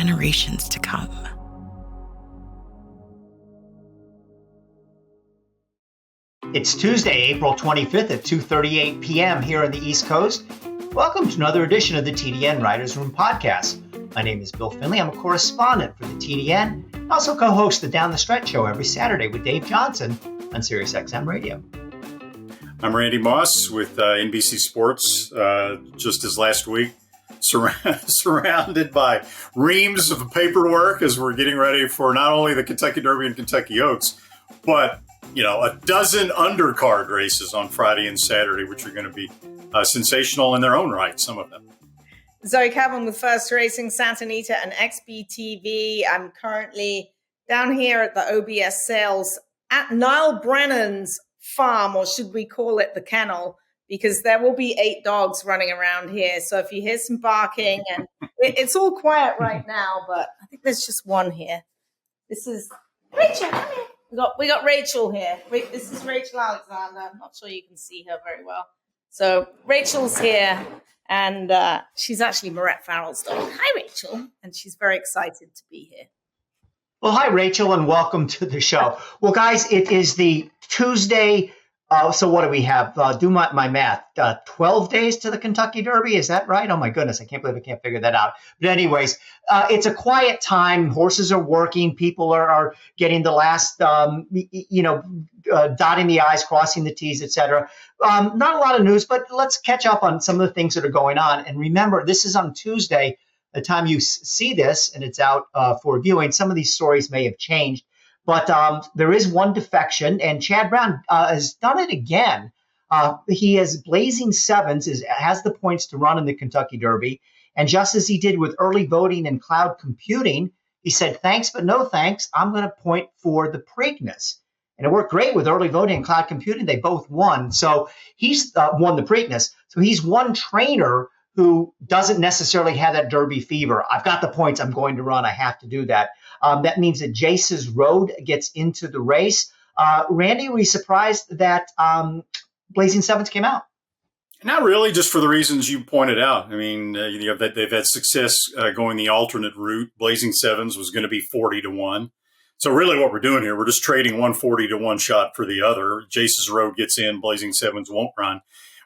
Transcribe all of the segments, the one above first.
generations to come. It's Tuesday, April 25th at 2:38 p.m. here on the East Coast. Welcome to another edition of the TDN Writers Room podcast. My name is Bill Finley. I'm a correspondent for the TDN. I also co-host the Down the Stretch show every Saturday with Dave Johnson on SiriusXM Radio. I'm Randy Moss with NBC Sports. Just as last week, surrounded by reams of paperwork as we're getting ready for not only the Kentucky Derby and Kentucky Oaks, but a dozen undercard races on Friday and Saturday, which are going to be sensational in their own right, some of them. Zoe Cadman with First Racing, Santa Anita and XBTV. I'm currently down here at the OBS sales at Niall Brennan's farm, or should we call it the kennel, because there will be 8 dogs running around here. So if you hear some barking, and it's all quiet right now, but I think there's just one here. This is Rachel. Come here. We got Rachel here. This is Rachel Alexander. I'm not sure you can see her very well. So Rachel's here, and she's actually Moret Farrell's dog. Hi, Rachel. And she's very excited to be here. Well, hi, Rachel, and welcome to the show. Well, guys, it is the Tuesday. So what do we have? Do my math. 12 days to the Kentucky Derby. Is that right? Oh, my goodness. I can't believe I can't figure that out. But anyways, it's a quiet time. Horses are working. People are getting the last, dotting the I's, crossing the T's, et cetera. Not a lot of news, but let's catch up on some of the things that are going on. And remember, this is on Tuesday. The time you see this and it's out for viewing, some of these stories may have changed. But there is one defection, and Chad Brown has done it again. He has Blazing Sevens, has the points to run in the Kentucky Derby. And just as he did with early voting and cloud computing, he said, thanks, but no thanks. I'm going to point for the Preakness. And it worked great with early voting and cloud computing. They both won. So he's won the Preakness. So he's one trainer who doesn't necessarily have that Derby fever. I've got the points. I'm going to run. I have to do that. That means that Jace's Road gets into the race. Randy, were you surprised that Blazing Sevens came out? Not really, just for the reasons you pointed out. I mean, they've had success going the alternate route. Blazing Sevens was going to be 40-1. So really what we're doing here, we're just trading one 40-1 shot for the other. Jace's Road gets in, Blazing Sevens won't run.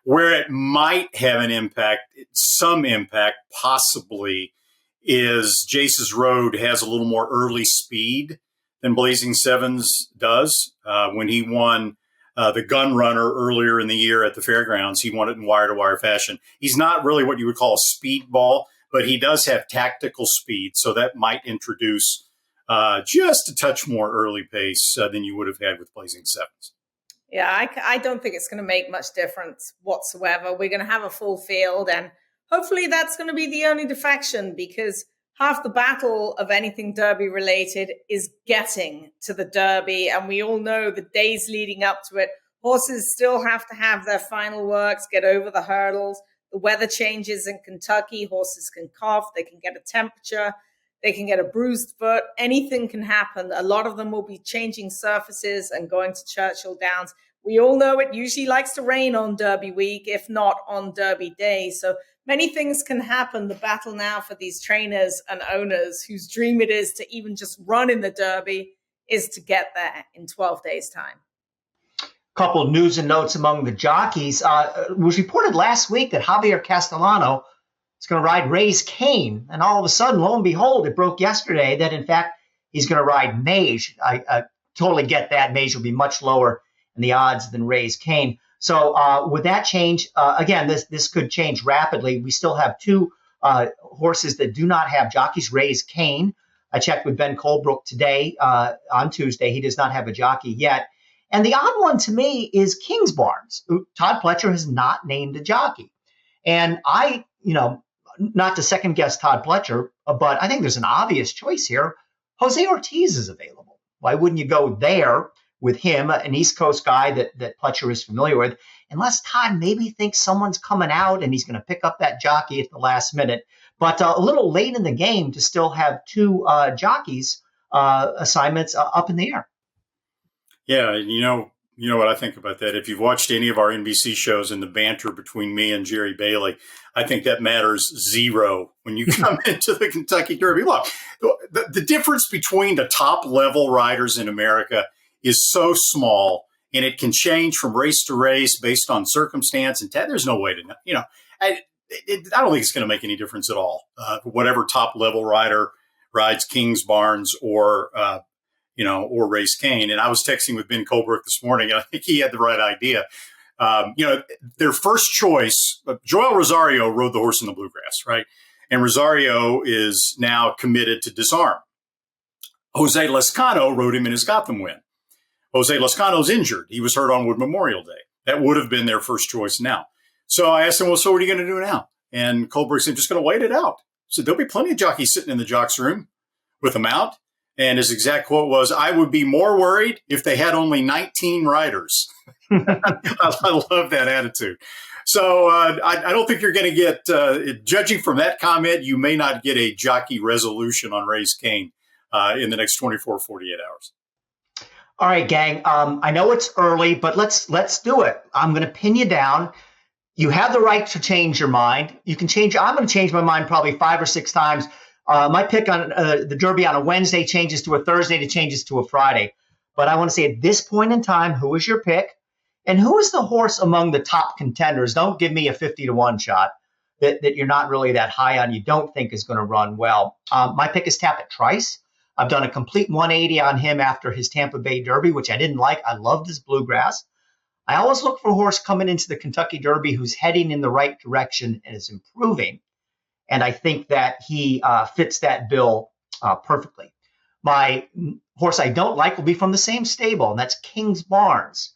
Where it might have an impact, some impact possibly, is Jace's Road has a little more early speed than Blazing Sevens does. When he won the Gun Runner earlier in the year at the fairgrounds, he won it in wire-to-wire fashion. He's not really what you would call a speedball, but he does have tactical speed, so that might introduce just a touch more early pace than you would have had with Blazing Sevens. Yeah, I don't think it's going to make much difference whatsoever. We're going to have a full field, and hopefully that's going to be the only defection, because half the battle of anything Derby related is getting to the Derby. And we all know the days leading up to it, horses still have to have their final works, get over the hurdles. The weather changes in Kentucky. Horses can cough. They can get a temperature. They can get a bruised foot. Anything can happen. A lot of them will be changing surfaces and going to Churchill Downs. We all know it usually likes to rain on Derby week, if not on Derby day. So many things can happen. The battle now for these trainers and owners whose dream it is to even just run in the Derby is to get there in 12 days' time. Couple of news and notes among the jockeys. It was reported last week that Javier Castellano is going to ride Ray's Cane. And all of a sudden, lo and behold, it broke yesterday that, in fact, he's going to ride Mage. I totally get that. Mage will be much lower in the odds than Ray's Cane. So with that change, again, this could change rapidly. We still have 2 horses that do not have jockeys. Ray's Cane. I checked with Ben Colebrook today on Tuesday. He does not have a jockey yet. And the odd one to me is King's Barnes. Todd Pletcher has not named a jockey. And I, not to second guess Todd Pletcher, but I think there's an obvious choice here. Jose Ortiz is available. Why wouldn't you go there with him, an East Coast guy that Pletcher is familiar with, unless Todd maybe thinks someone's coming out and he's going to pick up that jockey at the last minute. But a little late in the game to still have 2 jockeys assignments up in the air. Yeah, You know what I think about that? If you've watched any of our NBC shows and the banter between me and Jerry Bailey, I think that matters zero when you come into the Kentucky Derby. Look, the difference between the top level riders in America is so small, and it can change from race to race based on circumstance. And there's no way to know. I don't think it's going to make any difference at all. Whatever top level rider rides King's Barnes or Race Cane. And I was texting with Ben Colbrook this morning, and I think he had the right idea. Their first choice, Joel Rosario rode the horse in the Bluegrass, right? And Rosario is now committed to Disarm. Jose Lescano rode him in his Gotham win. Jose Lescano's injured. He was hurt on Wood Memorial Day. That would have been their first choice now. So I asked him, well, so what are you going to do now? And Colbrook said, just going to wait it out. So there'll be plenty of jockeys sitting in the jocks room with them out. And his exact quote was, I would be more worried if they had only 19 riders. I love that attitude. So I don't think you're going to get, judging from that comment, you may not get a jockey resolution on Race Cane in the next 24, 48 hours. All right, gang. I know it's early, but let's do it. I'm going to pin you down. You have the right to change your mind. You can change. I'm going to change my mind probably 5 or 6 times. My pick on the Derby on a Wednesday changes to a Thursday, it changes to a Friday. But I want to say at this point in time, who is your pick? And who is the horse among the top contenders? Don't give me a 50-1 shot that you're not really that high on, you don't think is going to run well. My pick is Tapit Trice. I've done a complete 180 on him after his Tampa Bay Derby, which I didn't like. I loved his Bluegrass. I always look for a horse coming into the Kentucky Derby who's heading in the right direction and is improving. And I think that he fits that bill perfectly. My horse I don't like will be from the same stable, and that's King's Barnes.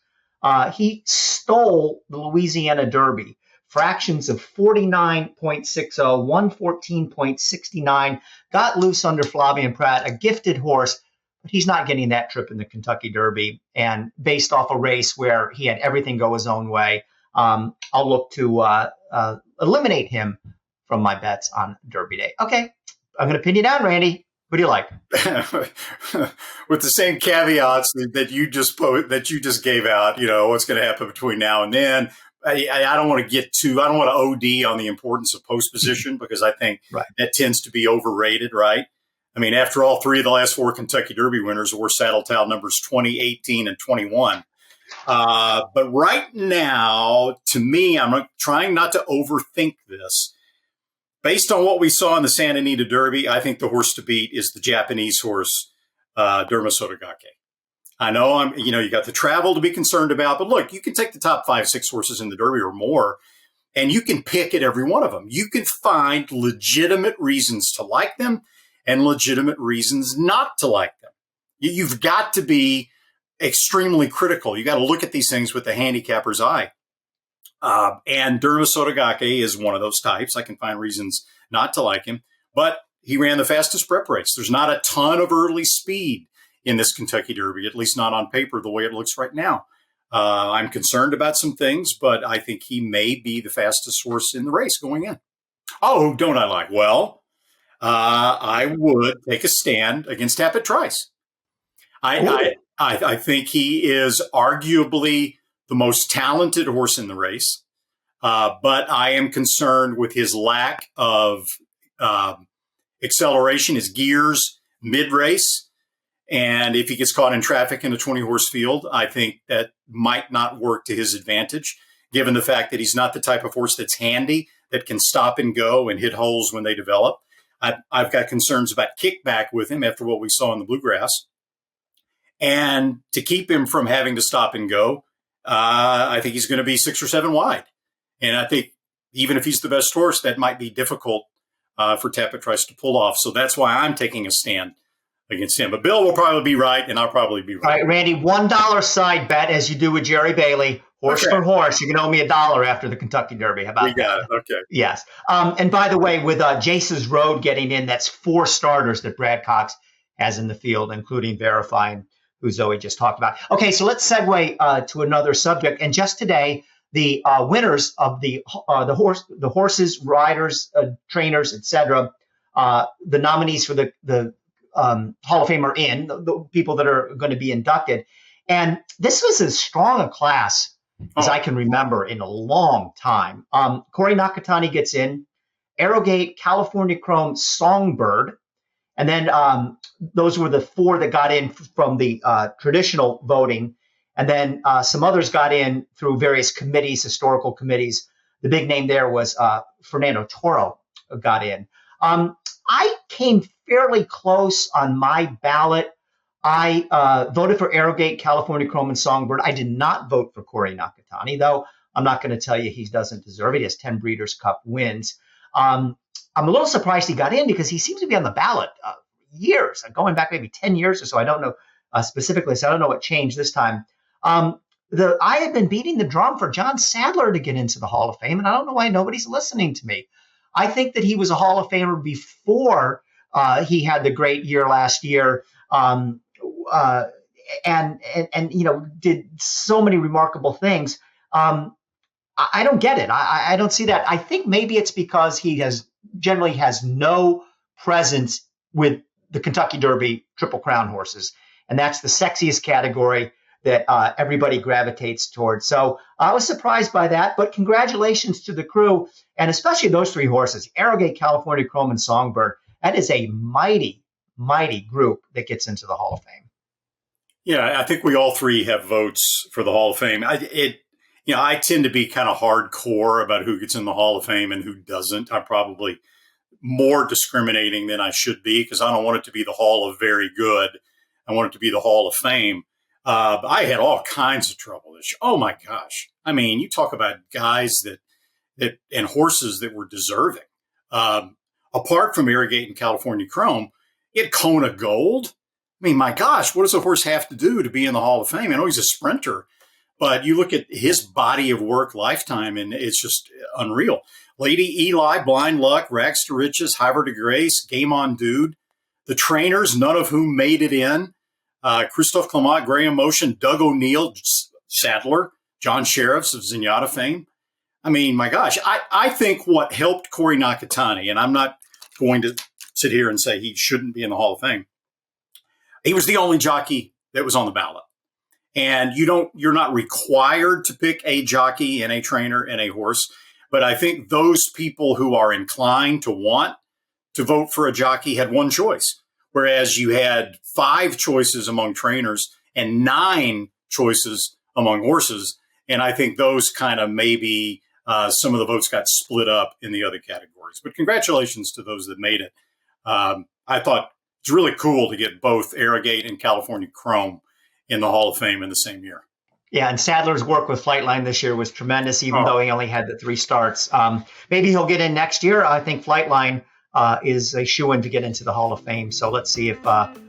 He stole the Louisiana Derby. Fractions of 49.60, 114.69, got loose under Flavien Prat, a gifted horse, but he's not getting that trip in the Kentucky Derby. And based off a race where he had everything go his own way, I'll look to eliminate him from my bets on Derby Day. Okay, I'm going to pin you down, Randy. What do you like? With the same caveats that you just gave out, what's going to happen between now and then. I don't want to I don't want to OD on the importance of post position because I think that tends to be overrated, right? I mean, after all, 3 of the last 4 Kentucky Derby winners were saddle towel numbers 20, 18, and 21. But right now, to me, I'm trying not to overthink this. Based on what we saw in the Santa Anita Derby, I think the horse to beat is the Japanese horse, Derma Sotogake. I know you got the travel to be concerned about, but look, you can take the top 5, 6 horses in the Derby or more, and you can pick at every one of them. You can find legitimate reasons to like them and legitimate reasons not to like them. You've got to be extremely critical. You got to look at these things with the handicapper's eye. And Derma Sotogake is one of those types. I can find reasons not to like him, but he ran the fastest prep race. There's not a ton of early speed in this Kentucky Derby, at least not on paper, the way it looks right now. I'm concerned about some things, but I think he may be the fastest horse in the race going in. Oh, don't I like? Well, I would take a stand against Tapit Trice. I think he is arguably the most talented horse in the race, but I am concerned with his lack of acceleration, his gears mid-race. And if he gets caught in traffic in a 20-horse field, I think that might not work to his advantage, given the fact that he's not the type of horse that's handy, that can stop and go and hit holes when they develop. I've got concerns about kickback with him after what we saw in the Bluegrass. And to keep him from having to stop and go, I think he's going to be 6 or 7 wide. And I think even if he's the best horse, that might be difficult for Tapit Trice to pull off. So that's why I'm taking a stand against him. But Bill will probably be right, and I'll probably be right. All right, Randy, $1 side bet, as you do with Jerry Bailey. Horse for horse, you can owe me $1 after the Kentucky Derby. How about that? We got it. Okay. Yes. And by the way, with Jace's Road getting in, that's 4 starters that Brad Cox has in the field, including verifying who Zoe just talked about. Okay, so let's segue to another subject. And just today, the winners of the horses, riders, trainers, etc., the nominees for the Hall of Fame are in, the people that are going to be inducted. And this was as strong a class as I can remember in a long time. Corey Nakatani gets in, Arrogate, California Chrome, Songbird. And then those were the 4 that got in from the traditional voting. And then some others got in through various committees, historical committees. The big name there was Fernando Toro got in. I came fairly close on my ballot. I voted for Arrogate, California Chrome, and Songbird. I did not vote for Corey Nakatani, though I'm not going to tell you he doesn't deserve it. He has 10 Breeders' Cup wins. I'm a little surprised he got in because he seems to be on the ballot years, going back maybe 10 years or so. I don't know specifically, so I don't know what changed this time. I have been beating the drum for John Sadler to get into the Hall of Fame, and I don't know why nobody's listening to me. I think that he was a Hall of Famer before he had the great year last year, and did so many remarkable things. I don't get it. I don't see that. I think maybe it's because he generally has no presence with the Kentucky Derby Triple Crown horses, and that's the sexiest category that everybody gravitates towards. So I was surprised by that, but congratulations to the crew, and especially those 3 horses, Arrogate, California Chrome, and Songbird. That is a mighty, mighty group that gets into the Hall of Fame. Yeah, I think we all 3 have votes for the Hall of Fame. I tend to be kind of hardcore about who gets in the Hall of Fame and who doesn't. I'm probably more discriminating than I should be because I don't want it to be the Hall of Very Good. I want it to be the Hall of Fame. But I had all kinds of trouble this year. Oh my gosh. I mean, you talk about guys that and horses that were deserving. Apart from Arrogate and California Chrome, you had Kona Gold. I mean, my gosh, what does a horse have to do to be in the Hall of Fame? I know he's a sprinter, but you look at his body of work lifetime and it's just unreal. Lady Eli, Blind Luck, Rags to Riches, Hiver to Grace, Game On Dude, the trainers, none of whom made it in. Christophe Clement, Graham Motion, Doug O'Neill, Sadler, John Sheriffs of Zenyatta fame. I mean, my gosh, I think what helped Corey Nakatani, and I'm not going to sit here and say he shouldn't be in the Hall of Fame, he was the only jockey that was on the ballot. And you're not required to pick a jockey and a trainer and a horse. But I think those people who are inclined to want to vote for a jockey had one choice. Whereas you had 5 choices among trainers and 9 choices among horses. And I think those kind of maybe some of the votes got split up in the other categories. But congratulations to those that made it. I thought it's really cool to get both Arrogate and California Chrome in the Hall of Fame in the same year. Yeah, and Sadler's work with Flightline this year was tremendous, even though he only had the 3 starts. Maybe he'll get in next year. I think Flightline is a shoo-in to get into the Hall of Fame. So let's see if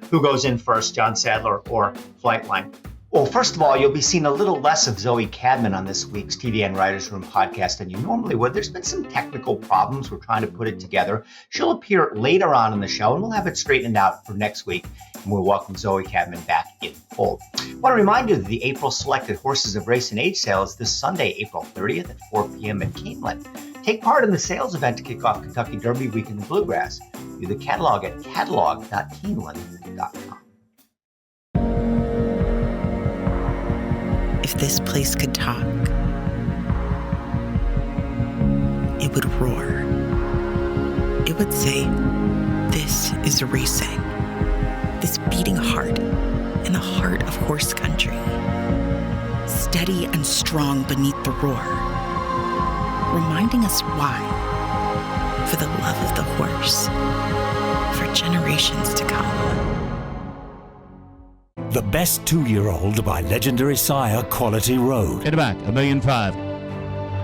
who goes in first, John Sadler or Flightline. Well, first of all, you'll be seeing a little less of Zoe Cadman on this week's TDN Writers Room podcast than you normally would. There's been some technical problems. We're trying to put it together. She'll appear later on in the show, and we'll have it straightened out for next week. And we'll welcome Zoe Cadman back in full. I want to remind you that the April Selected Horses of Race and Age sale is this Sunday, April 30th at 4 p.m. at Keeneland. Take part in the sales event to kick off Kentucky Derby Week in the Bluegrass. View the catalog at catalog.keeneland.com. If this place could talk, it would roar. It would say, "This is racing." This beating heart in the heart of horse country. Steady and strong beneath the roar. Reminding us why. For the love of the horse. For generations to come. The Best 2-Year-Old by legendary sire Quality Road. Hit back, $1,500,000.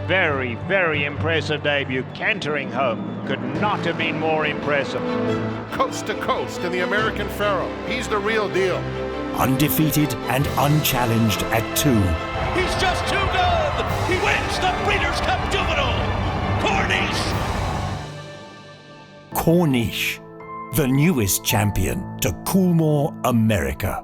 Very, very impressive debut. Cantering home could not have been more impressive. Coast to coast in the American Pharaoh. He's the real deal. Undefeated and unchallenged at 2. He's just too good. He wins the Breeders' Cup Juvenile. Corniche, the newest champion to Coolmore, America.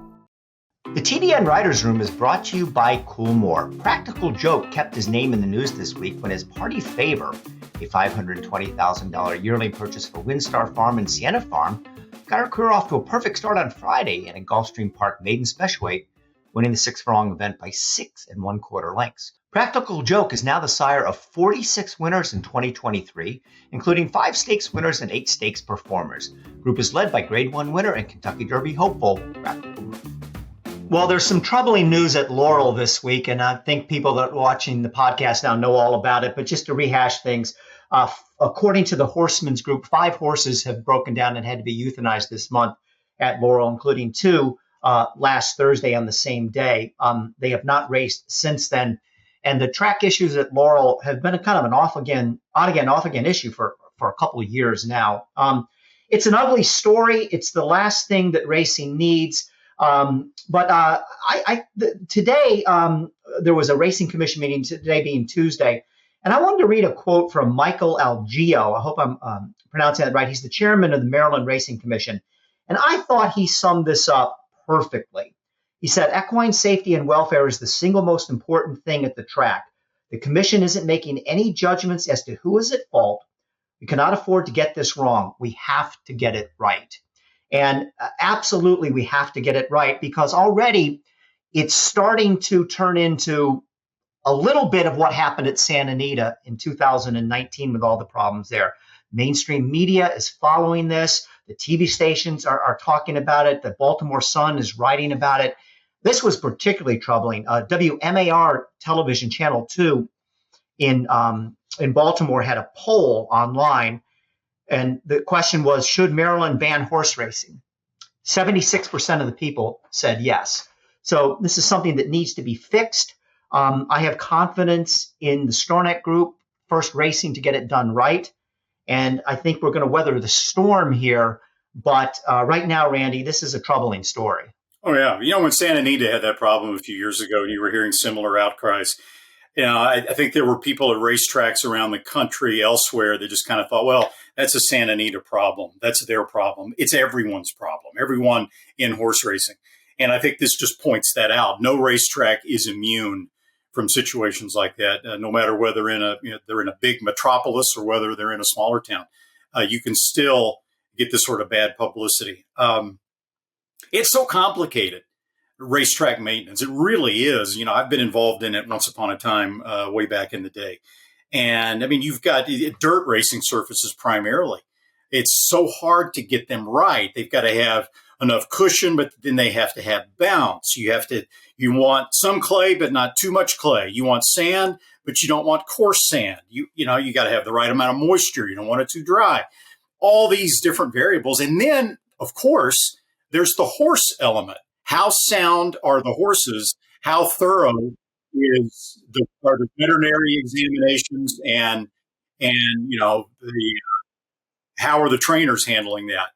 The TDN Writers Room is brought to you by Coolmore. Practical Joke kept his name in the news this week when his Party Favor, a $520,000 yearling purchase for Windstar Farm and Sienna Farm, got her career off to a perfect start on Friday in a Gulfstream Park maiden special weight winning the 6 furlong event by 6 1/4 lengths. Practical Joke is now the sire of 46 winners in 2023, including 5 stakes winners and 8 stakes performers. Group is led by Grade 1 winner and Kentucky Derby hopeful Practical. Well, there's some troubling news at Laurel this week, and I think people that are watching the podcast now know all about it, but just to rehash things, according to the Horsemen's Group, 5 horses have broken down and had to be euthanized this month at Laurel, including 2 last Thursday on the same day. They have not raced since then. And the track issues at Laurel have been a kind of an off again issue for a couple of years now. It's an ugly story. It's the last thing that racing needs. Today, there was a racing commission meeting, today being Tuesday, and I wanted to read a quote from Michael Algeo. I hope I'm pronouncing that right. He's the chairman of the Maryland Racing Commission. And I thought he summed this up perfectly. He said, equine safety and welfare is the single most important thing at the track. The commission isn't making any judgments as to who is at fault. We cannot afford to get this wrong. We have to get it right. And absolutely, we have to get it right, because already it's starting to turn into a little bit of what happened at Santa Anita in 2019 with all the problems there. Mainstream media is following this. The TV stations are talking about it. The Baltimore Sun is writing about it. This was particularly troubling. WMAR television, Channel 2 in Baltimore had a poll online, and the question was, should Maryland ban horse racing? 76% of the people said yes. So this is something that needs to be fixed. I have confidence in the Stronach Group, First Racing, to get it done right. And I think we're going to weather the storm here. But right now, Randy, this is a troubling story. Oh, yeah. You know, when Santa Anita had that problem a few years ago, and you were hearing similar outcries, I think there were people at racetracks around the country elsewhere that just kind of thought, well, that's a Santa Anita problem. That's their problem. It's everyone's problem, everyone in horse racing. And I think this just points that out. No racetrack is immune from situations like that, no matter whether they're in a big metropolis or whether they're in a smaller town. You can still get this sort of bad publicity. It's so complicated, racetrack maintenance. It really is. I've been involved in it once upon a time, way back in the day. And I mean, you've got dirt racing surfaces primarily. It's so hard to get them right. They've got to have enough cushion, but then they have to have bounce. You want some clay, but not too much clay. You want sand, but you don't want coarse sand. You got to have the right amount of moisture. You don't want it too dry. All these different variables. And then, of course, there's the horse element. How sound are the horses? How thorough are the veterinary examinations, and how are the trainers handling that?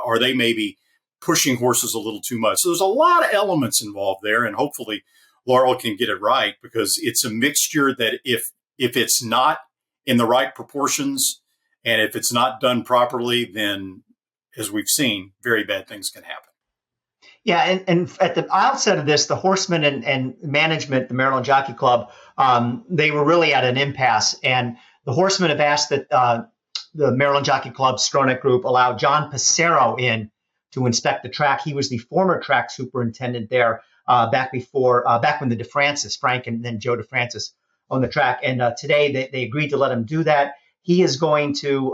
Are they maybe pushing horses a little too much? So there's a lot of elements involved there, and hopefully Laurel can get it right, because it's a mixture that if it's not in the right proportions and if it's not done properly, then, as we've seen, very bad things can happen. Yeah, and at the outset of this, the horsemen and management, the Maryland Jockey Club, they were really at an impasse. And the horsemen have asked that the Maryland Jockey Club Stronach Group allow John Passero in to inspect the track. He was the former track superintendent there back when the DeFrancis, Frank and then Joe DeFrancis, owned the track. And today they agreed to let him do that. He is going to,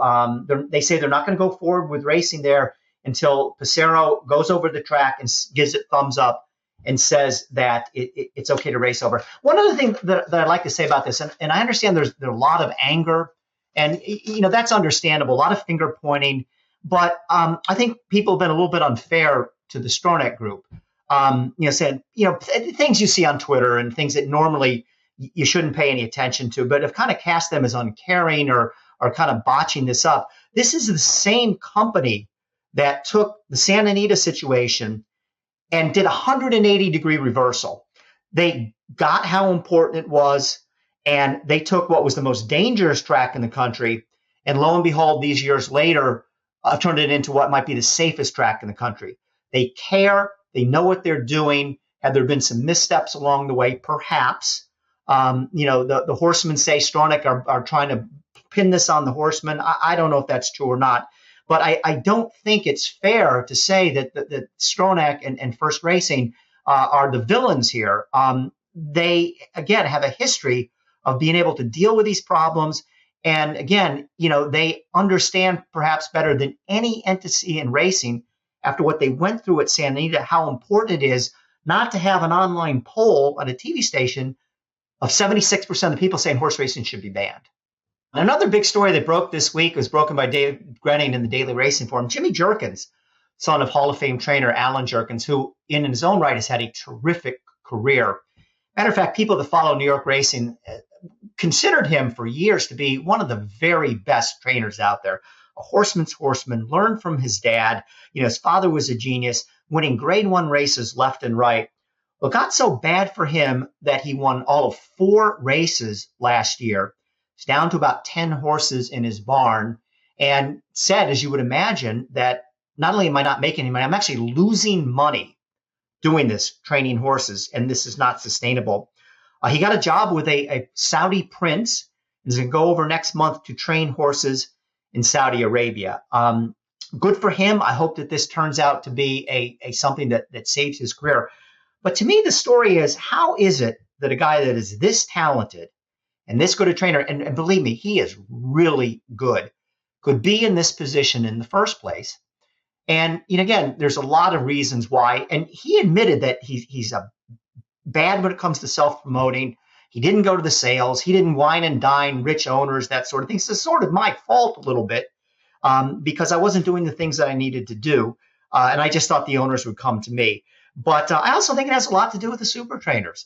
they say they're not going to go forward with racing there until Passero goes over the track and gives it thumbs up and says that it's okay to race over. One other thing that I'd like to say about this, and I understand there's a lot of anger, and that's understandable, a lot of finger pointing, but I think people have been a little bit unfair to the Stronach Group, saying things you see on Twitter and things that normally you shouldn't pay any attention to, but have kind of cast them as uncaring or kind of botching this up. This is the same company that took the Santa Anita situation and did a 180-degree reversal. They got how important it was, and they took what was the most dangerous track in the country, and lo and behold, these years later, turned it into what might be the safest track in the country. They care. They know what they're doing. Have there been some missteps along the way? Perhaps. The horsemen say Stronach are trying to pin this on the horsemen. I don't know if that's true or not. But I don't think it's fair to say that Stronach and First Racing are the villains here. They, again, have a history of being able to deal with these problems. And again, they understand perhaps better than any entity in racing after what they went through at Santa Anita, how important it is not to have an online poll on a TV station of 76% of the people saying horse racing should be banned. Another big story that broke this week was broken by Dave Grenning in the Daily Racing Forum. Jimmy Jerkins, son of Hall of Fame trainer Alan Jerkins, who in his own right has had a terrific career. Matter of fact, people that follow New York racing considered him for years to be one of the very best trainers out there. A horseman's horseman, learned from his dad. His father was a genius, winning Grade 1 races left and right. Well, it got so bad for him that he won all of 4 races last year. It's down to about 10 horses in his barn, and said, as you would imagine, that not only am I not making any money, I'm actually losing money doing this, training horses, and this is not sustainable. He got a job with a Saudi prince. He's going to go over next month to train horses in Saudi Arabia. Good for him. I hope that this turns out to be a something that saves his career. But to me, the story is, how is it that a guy that is this talented and this good a trainer, and believe me, he is really good, could be in this position in the first place? And again, there's a lot of reasons why. And he admitted that he's a bad when it comes to self-promoting. He didn't go to the sales. He didn't wine and dine rich owners, that sort of thing. So it's sort of my fault a little bit because I wasn't doing the things that I needed to do. And I just thought the owners would come to me. But I also think it has a lot to do with the super trainers.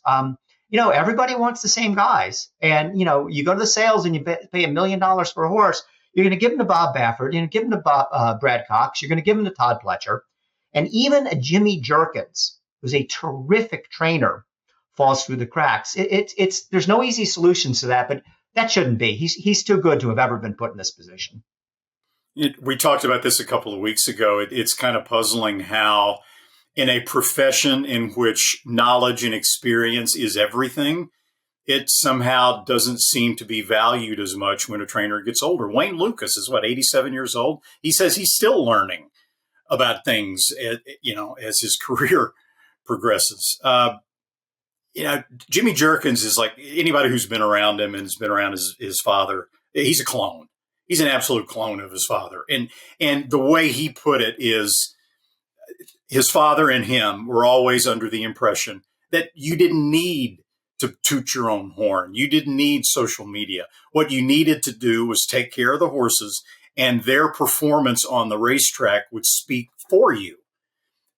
Everybody wants the same guys. And, you go to the sales and you pay $1 million for a horse. You're going to give them to Bob Baffert. You're going to give them to Brad Cox. You're going to give them to Todd Pletcher. And even a Jimmy Jerkins, who's a terrific trainer, falls through the cracks. There's no easy solutions to that, but that shouldn't be. He's too good to have ever been put in this position. We talked about this a couple of weeks ago. It's kind of puzzling how in a profession in which knowledge and experience is everything, it somehow doesn't seem to be valued as much when a trainer gets older. Wayne Lucas is 87 years old. He says he's still learning about things, as his career progresses. Jimmy Jerkins is like anybody who's been around him and has been around his father. He's a clone. He's an absolute clone of his father. And the way he put it is his father and him were always under the impression that you didn't need to toot your own horn. You didn't need social media. What you needed to do was take care of the horses, and their performance on the racetrack would speak for you.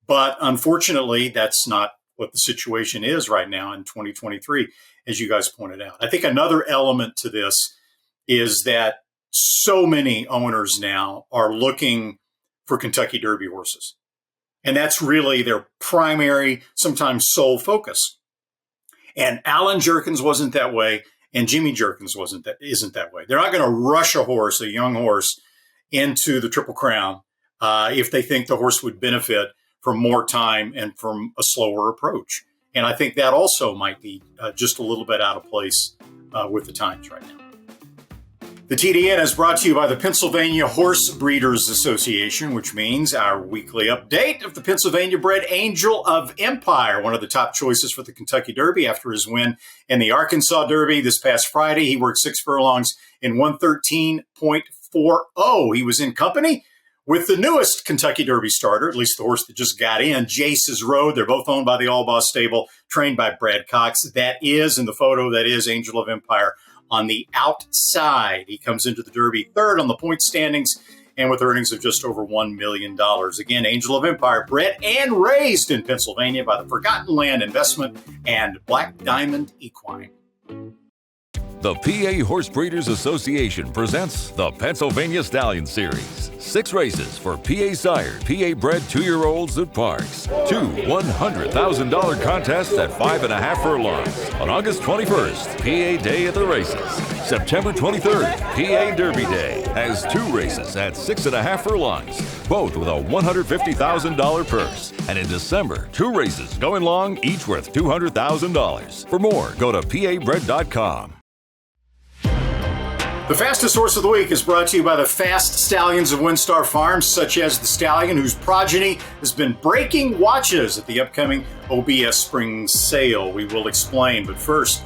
But unfortunately, that's not what the situation is right now in 2023, as you guys pointed out. I think another element to this is that so many owners now are looking for Kentucky Derby horses. And that's really their primary, sometimes sole focus. And Alan Jerkins wasn't that way, and Jimmy Jerkins isn't that way. They're not going to rush a horse, a young horse, into the Triple Crown if they think the horse would benefit from more time and from a slower approach. And I think that also might be just a little bit out of place with the times right now. The TDN is brought to you by the Pennsylvania Horse Breeders Association, which means our weekly update of the Pennsylvania-bred Angel of Empire, one of the top choices for the Kentucky Derby after his win in the Arkansas Derby this past Friday. He worked 6 furlongs in 113.40. He was in company with the newest Kentucky Derby starter, at least the horse that just got in, Jace's Road. They're both owned by the All Boss stable, trained by Brad Cox. That is, in the photo, that is Angel of Empire on the outside. He comes into the Derby third on the point standings and with earnings of just over $1 million. Again, Angel of Empire, bred and raised in Pennsylvania by the Forgotten Land Investment and Black Diamond Equine. The PA Horse Breeders Association presents the Pennsylvania Stallion Series. 6 races for PA sired, PA bred 2-year-olds at Parks. 2 $100,000 contests at 5.5 furlongs. On August 21st, PA Day at the races. September 23rd, PA Derby Day has 2 races at 6.5 furlongs, both with a $150,000 purse. And in December, 2 races going long, each worth $200,000. For more, go to pabred.com. The fastest horse of the week is brought to you by the fast stallions of Windstar Farms, such as the stallion whose progeny has been breaking watches at the upcoming OBS Spring Sale. We will explain, but first,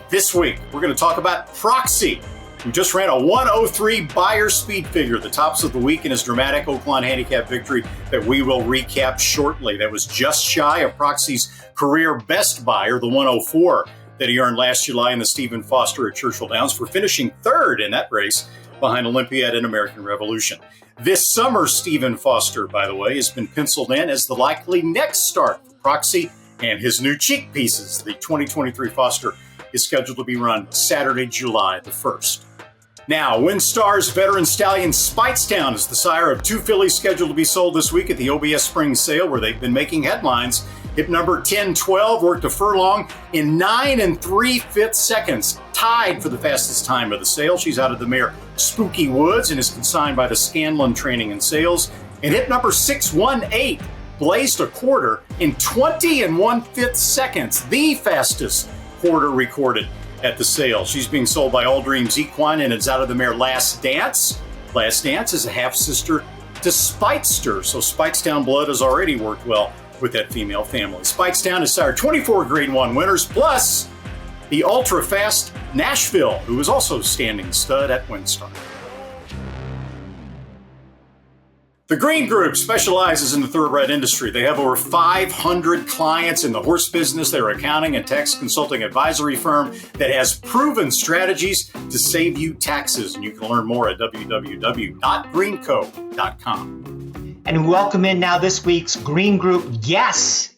this week we're going to talk about Proxy, who just ran a 103 Beyer speed figure, the tops of the week in his dramatic Oaklawn handicap victory that we will recap shortly. That was just shy of Proxy's career best Beyer, the 104. That he earned last July in the Stephen Foster at Churchill Downs for finishing third in that race behind Olympiad and American Revolution. This summer, Stephen Foster, by the way, has been penciled in as the likely next start for Proxy and his new cheek pieces. The 2023 Foster is scheduled to be run Saturday, July the 1st. Now, Windstar's veteran stallion Speightstown is the sire of two fillies scheduled to be sold this week at the OBS Spring Sale, where they've been making headlines. Hip number 1012 worked a furlong in 9 3/5 seconds, tied for the fastest time of the sale. She's out of the mare Spooky Woods and is consigned by the Scanlon Training and Sales. And hip number 618 blazed a quarter in 20 1/5 seconds, the fastest quarter recorded at the sale. She's being sold by All Dreams Equine and it's out of the mare Last Dance. Last Dance is a half-sister to Speightster, so Speightstown blood has already worked well with that female family. Speightstown has sired 24 Grade 1 winners, plus the ultra-fast Nashville, who is also standing stud at Windstar. The Green Group specializes in the thoroughbred industry. They have over 500 clients in the horse business. They're an accounting and tax consulting advisory firm that has proven strategies to save you taxes. And you can learn more at www.greenco.com. And welcome in now this week's Green Group guest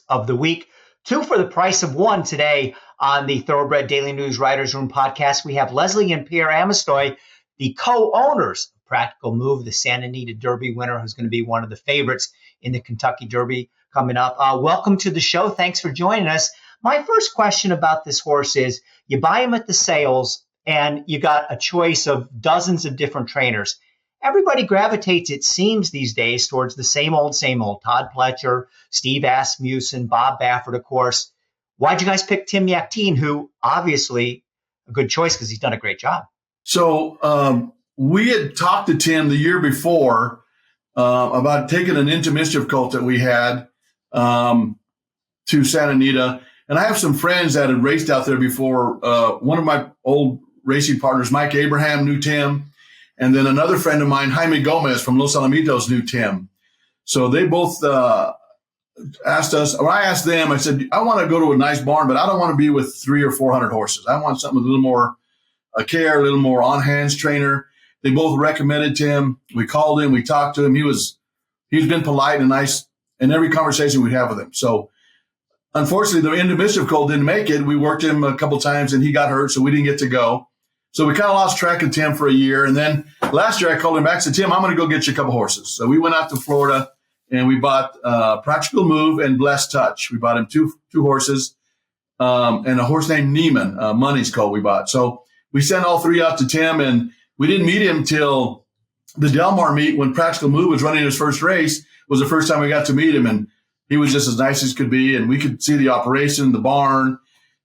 of the week. 2 for the price of 1 today on the Thoroughbred Daily News Writers Room podcast. We have Leslie and Pierre Amestoy, the co-owners of Practical Move, the Santa Anita Derby winner, who's going to be one of the favorites in the Kentucky Derby coming up. Welcome to the show. Thanks for joining us. My first question about this horse is, you buy him at the sales and you got a choice of dozens of different trainers. Everybody gravitates, it seems these days, towards the same old. Todd Pletcher, Steve Asmussen, Bob Baffert, of course. Why'd you guys pick Tim Yaktine, who obviously a good choice because he's done a great job? So we had talked to Tim the year before about taking an Into Mischief colt that we had to Santa Anita. And I have some friends that had raced out there before. One of my old racing partners, Mike Abraham, knew Tim. And then another friend of mine, Jaime Gomez from Los Alamitos, knew Tim. So they both asked us, or I asked them, I said, I want to go to a nice barn, but I don't want to be with 300 or 400 horses. I want something with a little more care, a little more on-hands trainer. They both recommended Tim. We called him, we talked to him. He's been polite and nice in every conversation we'd have with him. So unfortunately, the Into Mischief colt didn't make it. We worked him a couple times and he got hurt, so we didn't get to go. So we kind of lost track of Tim for a year. And then last year I called him back and said, Tim, I'm going to go get you a couple horses. So we went out to Florida and we bought Practical Move and Blessed Touch. We bought him two horses and a horse named Neiman, Money's colt we bought. So we sent all 3 out to Tim, and we didn't meet him till the Del Mar meet when Practical Move was running his first race. Was the first time we got to meet him. And he was just as nice as could be. And we could see the operation, the barn.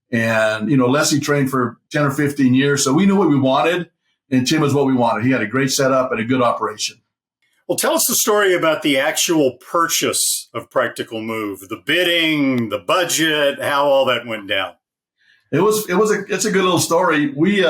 And, Leslie trained for 10 or 15 years, so we knew what we wanted, and Tim was what we wanted. He had a great setup and a good operation. Well, tell us the story about the actual purchase of Practical Move, the bidding, the budget, how all that went down. It's a good little story. We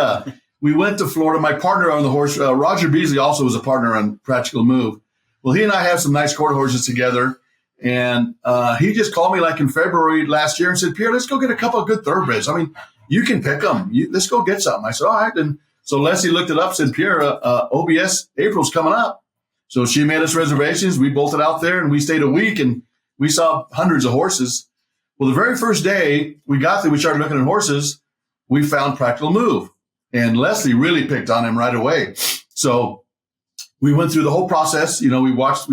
went to Florida. My partner on the horse, Roger Beasley, also was a partner on Practical Move. Well, he and I have some nice quarter horses together. And he just called me like in February last year and said, Pierre, let's go get a couple of good thoroughbreds. I mean, you can pick them. Let's go get something. I said, all right. And so Leslie looked it up, said, Pierre, OBS April's coming up. So she made us reservations. We bolted out there and we stayed a week and we saw hundreds of horses. Well, the very first day we got there, we started looking at horses. We found Practical Move. And Leslie really picked on him right away. So we went through the whole process. We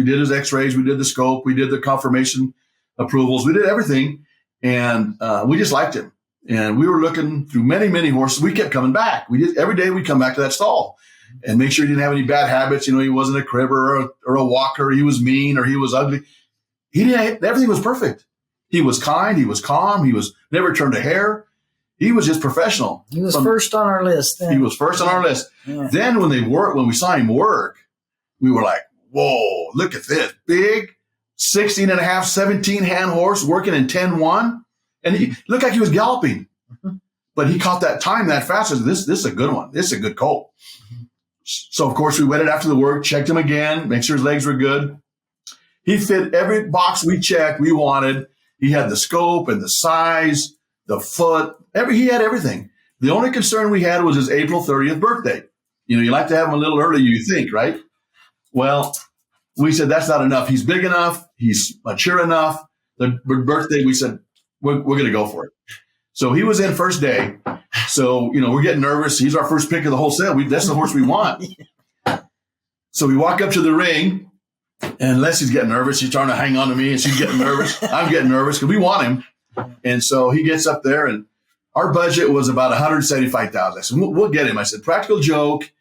did his x-rays, we did the scope, we did the confirmation approvals, we did everything. And we just liked him. And we were looking through many, many horses. We kept coming back. Every day we'd come back to that stall and make sure he didn't have any bad habits. He wasn't a cribber or a walker. He was mean or he was ugly. Everything was perfect. He was kind. He was calm. He was never turned a hair. He was just professional. He was first on our list. Then. He was first on our list. Yeah. Then when we saw him work, we were like, whoa, look at this. Big, 16 and a half, 17 hand horse working in 10-1. And he looked like he was galloping. Mm-hmm. But he caught that time that fast. I said, this is a good one. This is a good colt. Mm-hmm. So, of course, we waited after the work, checked him again, make sure his legs were good. He fit every box we checked, we wanted. He had the scope and the size, the foot. He had everything. The only concern we had was his April 30th birthday. You know, you like to have him a little early, you think, right? Well, we said that's not enough. He's big enough. He's mature enough. The birthday, we said, we're going to go for it. So he was in first day. So, you know, we're getting nervous. He's our first pick of the whole set. That's the horse we want. So we walk up to the ring, and Leslie's getting nervous. She's trying to hang on to me, and she's getting nervous. I'm getting nervous because we want him. And so he gets up there, and our budget was about $175,000. I said, we'll get him. I said, Practical Joke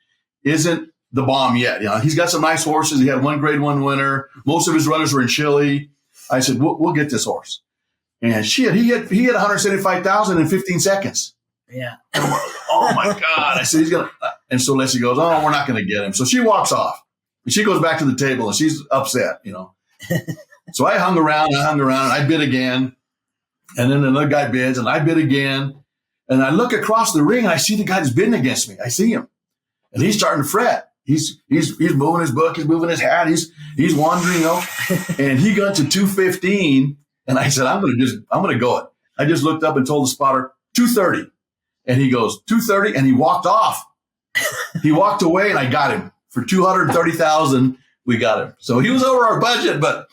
isn't the bomb yet. You know, he's got some nice horses. He had one Grade 1 winner. Most of his runners were in Chile. I said, we'll get this horse. And he had $175,000 in 15 seconds. Yeah. Oh my God. I said, he's going to, and so Leslie goes, oh, we're not going to get him. So she walks off and she goes back to the table and she's upset, you know. So I hung around and I bid again. And then another guy bids and I bid again. And I look across the ring and I see the guy that's bidding against me. I see him and he's starting to fret. He's moving his book. He's moving his hat. He's wandering, you know, and he got to 215. And I said, I'm going to go it. I just looked up and told the spotter 230. And he goes 230. And he walked off. He walked away and I got him for $230,000. We got him. So he was over our budget, but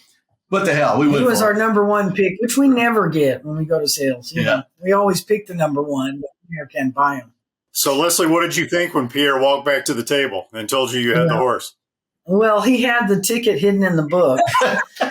what the hell? He was our number one pick, which we never get when we go to sales. You know, we always pick the number one, but we never can buy them. So, Leslie, what did you think when Pierre walked back to the table and told you had the horse? Well, he had the ticket hidden in the book.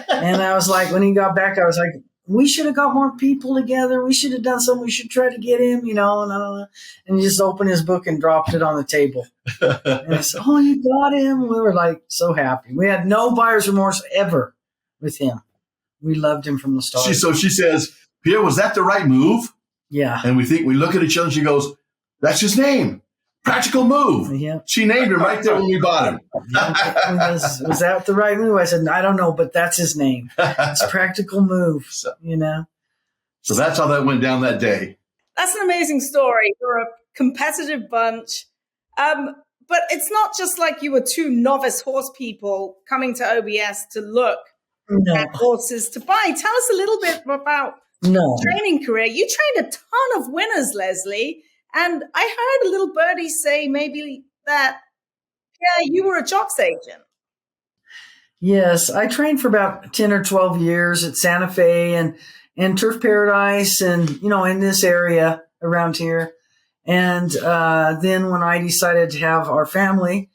And I was like, when he got back, I was like, we should have got more people together. We should have done something. We should try to get him, you know. And he just opened his book and dropped it on the table. And I said, oh, you got him. We were like so happy. We had no buyer's remorse ever with him. We loved him from the start. So she says, Pierre, was that the right move? Yeah. And we look at each other and she goes, that's his name. Practical Move. Yeah. She named him right there when we bought him. Was that the right move? I said, I don't know, but that's his name. It's Practical Move, you know. So that's how that went down that day. That's an amazing story. You're a competitive bunch. But it's not just like you were two novice horse people coming to OBS to look at horses to buy. Tell us a little bit about training career. You trained a ton of winners, Leslie. And I heard a little birdie say maybe that, you were a jocks agent. Yes, I trained for about 10 or 12 years at Santa Fe and Turf Paradise and, you know, in this area around here. And then when I decided to have our family,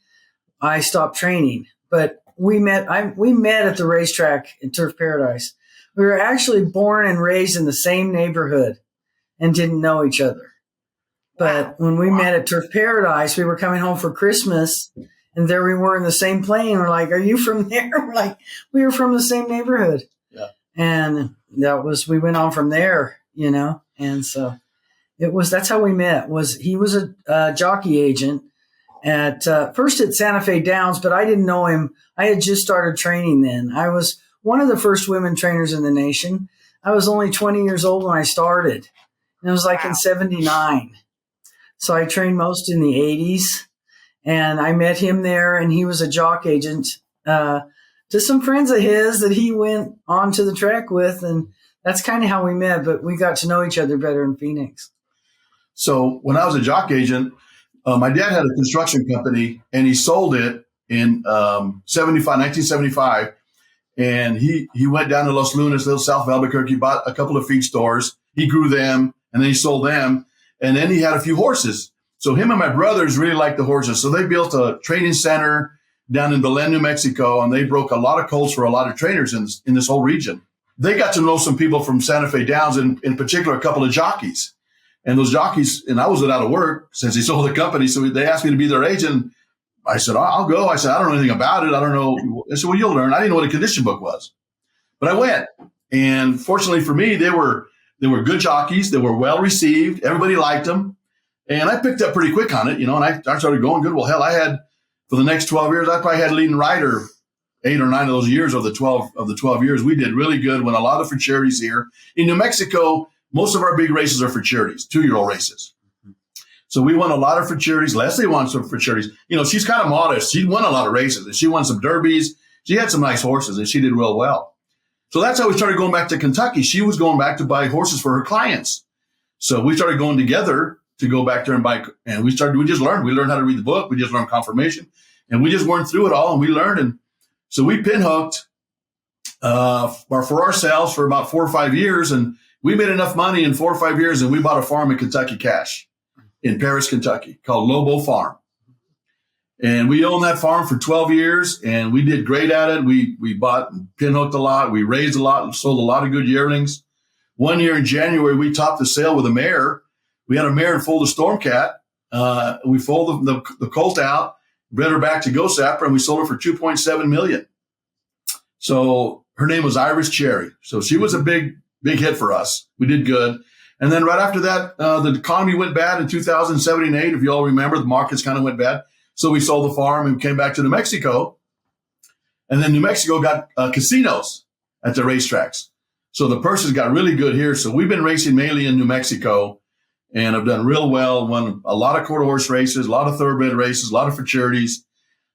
I stopped training. But we met at the racetrack in Turf Paradise. We were actually born and raised in the same neighborhood and didn't know each other. But when we met at Turf Paradise, we were coming home for Christmas, and there we were in the same plane. We're like, are you from there? We're like, we were from the same neighborhood. Yeah. And we went on from there, you know. And so that's how we met. He was a jockey agent at first at Santa Fe Downs, but I didn't know him. I had just started training then. I was one of the first women trainers in the nation. I was only 20 years old when I started. And it was like in 79. So I trained most in the 80s, and I met him there, and he was a jock agent to some friends of his that he went on to the track with, and that's kind of how we met, but we got to know each other better in Phoenix. So when I was a jock agent, my dad had a construction company, and he sold it in 1975, and he went down to Los Lunas, little south of Albuquerque, bought a couple of feed stores. He grew them, and then he sold them. And then he had a few horses. So him and my brothers really liked the horses. So they built a training center down in Belen, New Mexico, and they broke a lot of colts for a lot of trainers in this whole region. They got to know some people from Santa Fe Downs, in particular, a couple of jockeys. And those jockeys, and I was out of work since he sold the company, so they asked me to be their agent. I said, I'll go. I said, I don't know anything about it. I don't know. I said, well, you'll learn. I didn't know what a condition book was. But I went. And fortunately for me, they were They were good jockeys. They were well received. Everybody liked them. And I picked up pretty quick on it, and I started going good. Well, hell, I had, for the next 12 years, I probably had leading rider 8 or 9 of those years of the 12 years. We did really good, won a lot of for charities here. In New Mexico, most of our big races are for charities, 2-year-old races. So we won a lot of for charities. Leslie won some for charities. She's kind of modest. She won a lot of races, and she won some derbies. She had some nice horses, and she did real well. So that's how we started going back to Kentucky. She was going back to buy horses for her clients. So we started going together to go back there and buy. And we just learned. We learned how to read the book. We just learned confirmation. And we just went through it all, and we learned. And so we pinhooked for ourselves for about 4 or 5 years. And we made enough money in 4 or 5 years, and we bought a farm in Kentucky cash in Pierres, Kentucky, called Lobo Farm. And we owned that farm for 12 years, and we did great at it. We bought and pinhooked a lot. We raised a lot and sold a lot of good yearlings. One year in January, we topped the sale with a mare. We had a mare and foaled a Stormcat. We foaled the colt out, bred her back to Gosapper, and we sold her for $2.7 million. So her name was Iris Cherry. So she was a big hit for us. We did good. And then right after that, the economy went bad in 2007 and 8. If you all remember, the markets kind of went bad. So we sold the farm and came back to New Mexico. And then New Mexico got casinos at the racetracks. So the purses got really good here. So we've been racing mainly in New Mexico and have done real well. Won a lot of quarter horse races, a lot of thoroughbred races, a lot of futurities.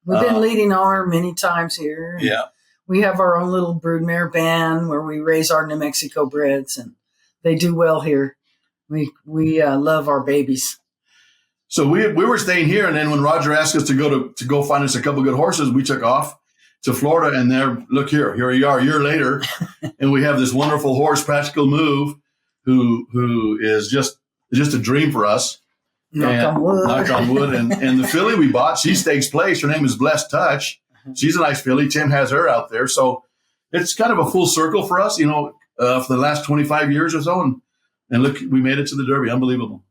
We've been leading honor many times here. Yeah. We have our own little broodmare band where we raise our New Mexico breds, and they do well here. We love our babies. So we were staying here, and then when Roger asked us to go find us a couple good horses, we took off to Florida. And look here we are a year later, and we have this wonderful horse, Practical Move, who is just a dream for us. Knock on wood. Knock on wood. And the filly we bought, she stakes place. Her name is Blessed Touch. She's a nice filly. Tim has her out there, so it's kind of a full circle for us, for the last 25 years or so. And look, we made it to the Derby. Unbelievable.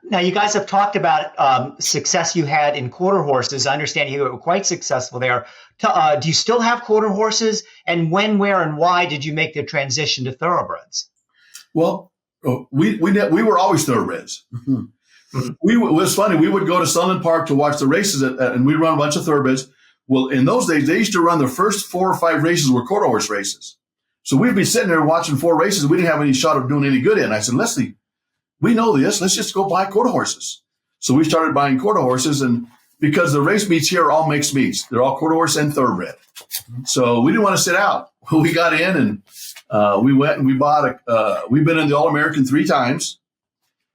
Now, you guys have talked about success you had in quarter horses. I understand you were quite successful there. Do you still have quarter horses? And when, where, and why did you make the transition to thoroughbreds? Well, we were always thoroughbreds. Mm-hmm. It was funny. We would go to Sunland Park to watch the races, and we'd run a bunch of thoroughbreds. Well, in those days, they used to run the first 4 or 5 races were quarter horse races. So we'd be sitting there watching 4 races we didn't have any shot of doing any good in. I said, Leslie, we know this. Let's just go buy quarter horses. So we started buying quarter horses, and because the race meets here are all mixed meets. They're all quarter horse and thoroughbred. So we didn't want to sit out. We got in, and we went and we bought we've been in the All-American 3 times.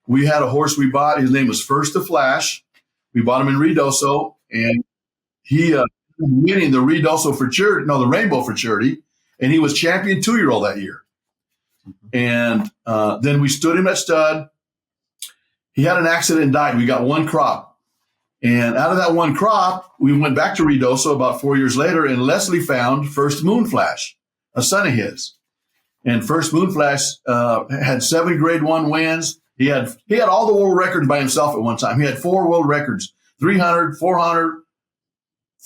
We had a horse we bought. His name was First to Flash. We bought him in Redoso, and he winning the Redoso for charity, the Rainbow for charity, and he was champion 2-year-old that year. And then we stood him at stud. He had an accident and died. We got 1 crop. And out of that 1 crop, we went back to Redoso about 4 years later, and Leslie found First Moonflash, a son of his. And First Moonflash had 7 grade 1 wins. He had all the world records by himself at one time. He had 4 world records, 300, 400,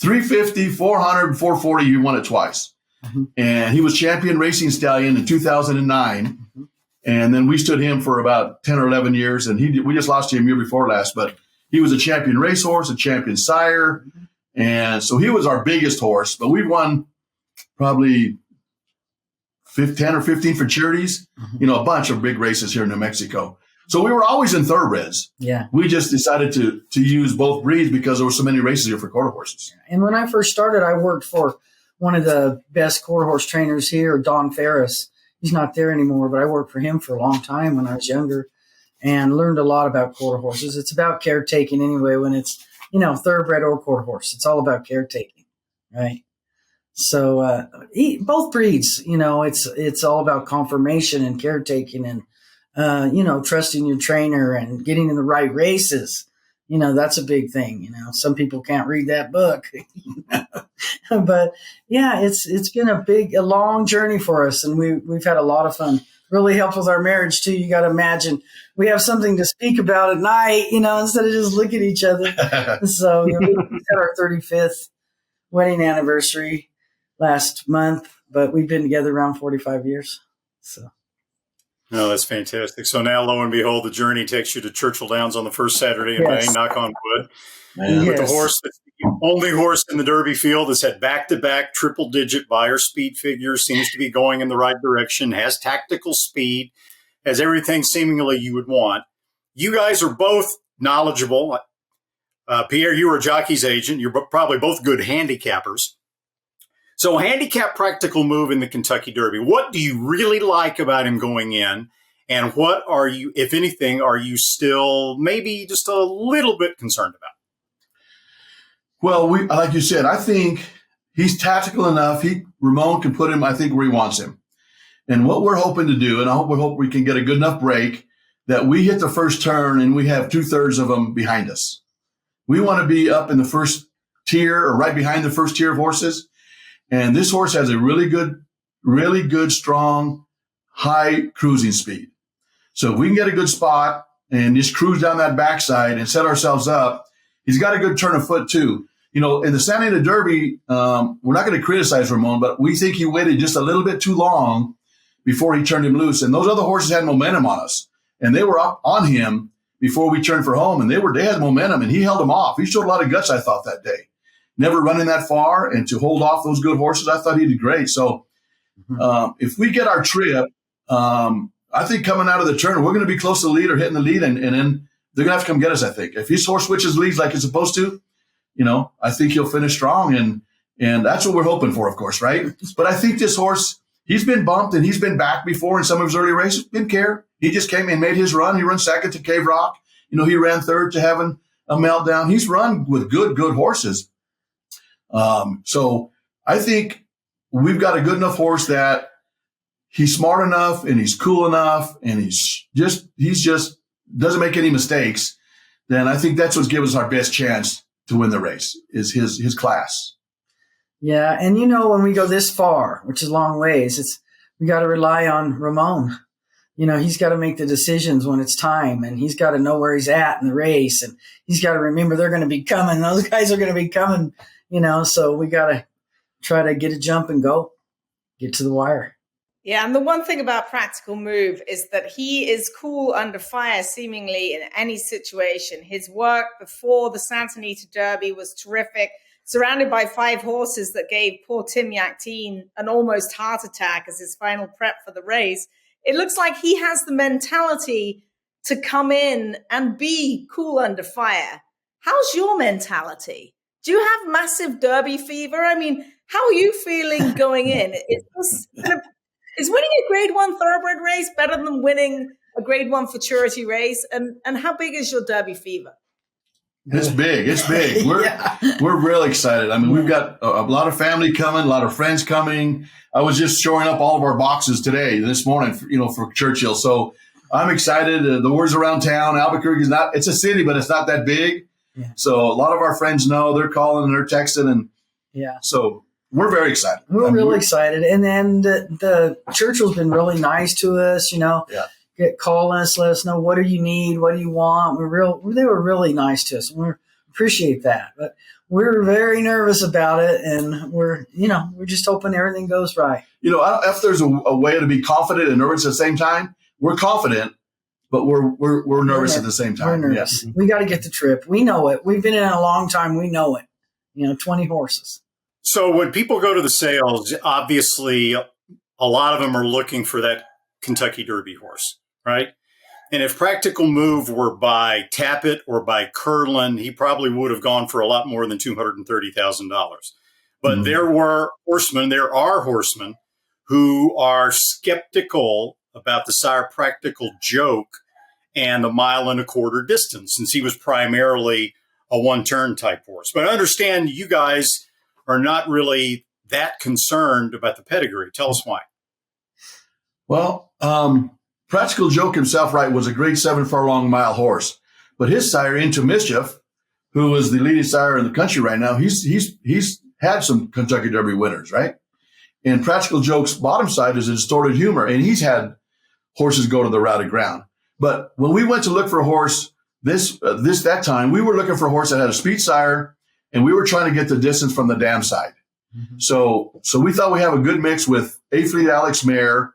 350, 400, 440. He won it twice. Mm-hmm. And he was champion racing stallion in 2009. Mm-hmm. And then we stood him for about 10 or 11 years. And we just lost him year before last, but he was a champion racehorse, a champion sire. Mm-hmm. And so he was our biggest horse, but we won probably 10 or 15 for charities, a bunch of big races here in New Mexico. So we were always in thoroughbreds. Yeah. We just decided to use both breeds because there were so many races here for quarter horses. And when I first started, I worked for one of the best quarter horse trainers here, Don Ferris. He's not there anymore, but I worked for him for a long time when I was younger and learned a lot about quarter horses. It's about caretaking anyway when it's, thoroughbred or quarter horse. It's all about caretaking, right? So both breeds, it's all about conformation and caretaking and, trusting your trainer and getting in the right races. That's a big thing. Some people can't read that book, but yeah, it's been a long journey for us, and we've had a lot of fun. Really helped with our marriage too. You got to imagine we have something to speak about at night, instead of just look at each other. So we had our 35th wedding anniversary last month, but we've been together around 45 years. So. No, that's fantastic. So now, lo and behold, the journey takes you to Churchill Downs on the first Saturday in May, knock on wood. With the horse that's the only horse in the Derby field that's had back-to-back triple-digit buyer speed figures, seems to be going in the right direction, has tactical speed, has everything seemingly you would want. You guys are both knowledgeable. Pierre, you were a jockey's agent. You're probably both good handicappers. So handicap Practical Move in the Kentucky Derby. What do you really like about him going in? And what are you, if anything, are you still maybe just a little bit concerned about? Well, like you said, I think he's tactical enough. Ramon can put him, I think, where he wants him. And what we're hoping to do, and I hope we can get a good enough break, that we hit the first turn and we have 2/3 of them behind us. We want to be up in the first tier or right behind the first tier of horses. And this horse has a really good, strong, high cruising speed. So if we can get a good spot and just cruise down that backside and set ourselves up, he's got a good turn of foot too. You know, in the Santa Anita Derby, we're not going to criticize Ramon, but we think he waited just a little bit too long before he turned him loose. And those other horses had momentum on us, and they were up on him before we turned for home, and they had momentum, and he held them off. He showed a lot of guts, I thought, that day. Never running that far, and to hold off those good horses, I thought he did great. So if we get our trip, I think coming out of the turn, we're going to be close to the lead or hitting the lead, and then they're going to have to come get us, I think. If his horse switches leads like it's supposed to, you know, I think he'll finish strong, and that's what we're hoping for, of course, right? But I think this horse, he's been bumped, and he's been back before in some of his early races. Didn't care. He just came and made his run. He ran second to Cave Rock. You know, he ran third to Having a Meltdown. He's run with good horses. So I think we've got a good enough horse that he's smart enough and he's cool enough and he's just doesn't make any mistakes. Then I think that's what's given us our best chance to win the race is his class. Yeah. And you know, when we go this far, which is a long ways, we got to rely on Ramon. You know, he's got to make the decisions when it's time, and he's got to know where he's at in the race, and he's got to remember they're going to be coming. Those guys are going to be coming, you know, so we got to try to get a jump and get to the wire. Yeah, and the one thing about Practical Move is that he is cool under fire, seemingly in any situation. His work before the Santa Anita Derby was terrific, surrounded by 5 horses that gave poor Tim Yakteen an almost heart attack as his final prep for the race. It looks like he has the mentality to come in and be cool under fire. How's your mentality? Do you have massive Derby fever? I mean, how are you feeling going in? Is winning a Grade 1 Thoroughbred race better than winning a Grade 1 Futurity race? And how big is your Derby fever? It's big. We're real excited. I mean, we've got a lot of family coming, a lot of friends coming. I was just shoring up all of our boxes this morning, for Churchill. So I'm excited. The word's around town. Albuquerque it's a city, but it's not that big. Yeah. So a lot of our friends know, they're calling and they're texting. And so we're very excited. We're really excited. And then the Churchill's been really nice to us, call us, let us know, what do you need? What do you want? They were really nice to us. We appreciate that, but we're very nervous about it. And we're just hoping everything goes right. If there's a way to be confident and nervous at the same time, we're confident, but we're nervous at the same time. We're nervous. Yeah. We got to get the trip. We know it. We've been in it a long time. We know it. 20 horses. So when people go to the sales, obviously a lot of them are looking for that Kentucky Derby horse, right? And if Practical Move were by Tappet or by Curlin, he probably would have gone for a lot more than $230,000. But there are horsemen who are skeptical about the sire Practical Joke and the 1.25 mile distance, since he was primarily a one-turn type horse. But I understand you guys are not really that concerned about the pedigree. Tell us why. Well, Practical Joke himself, was a grade 7 furlong mile horse, but his sire, Into Mischief, who is the leading sire in the country right now, he's had some Kentucky Derby winners, right? And Practical Joke's bottom side is a Distorted Humor, and he's had horses go to the routed ground. But when we went to look for a horse that time, we were looking for a horse that had a speed sire, and we were trying to get the distance from the dam side. Mm-hmm. So we thought we have a good mix with A Fleet Alex Mare,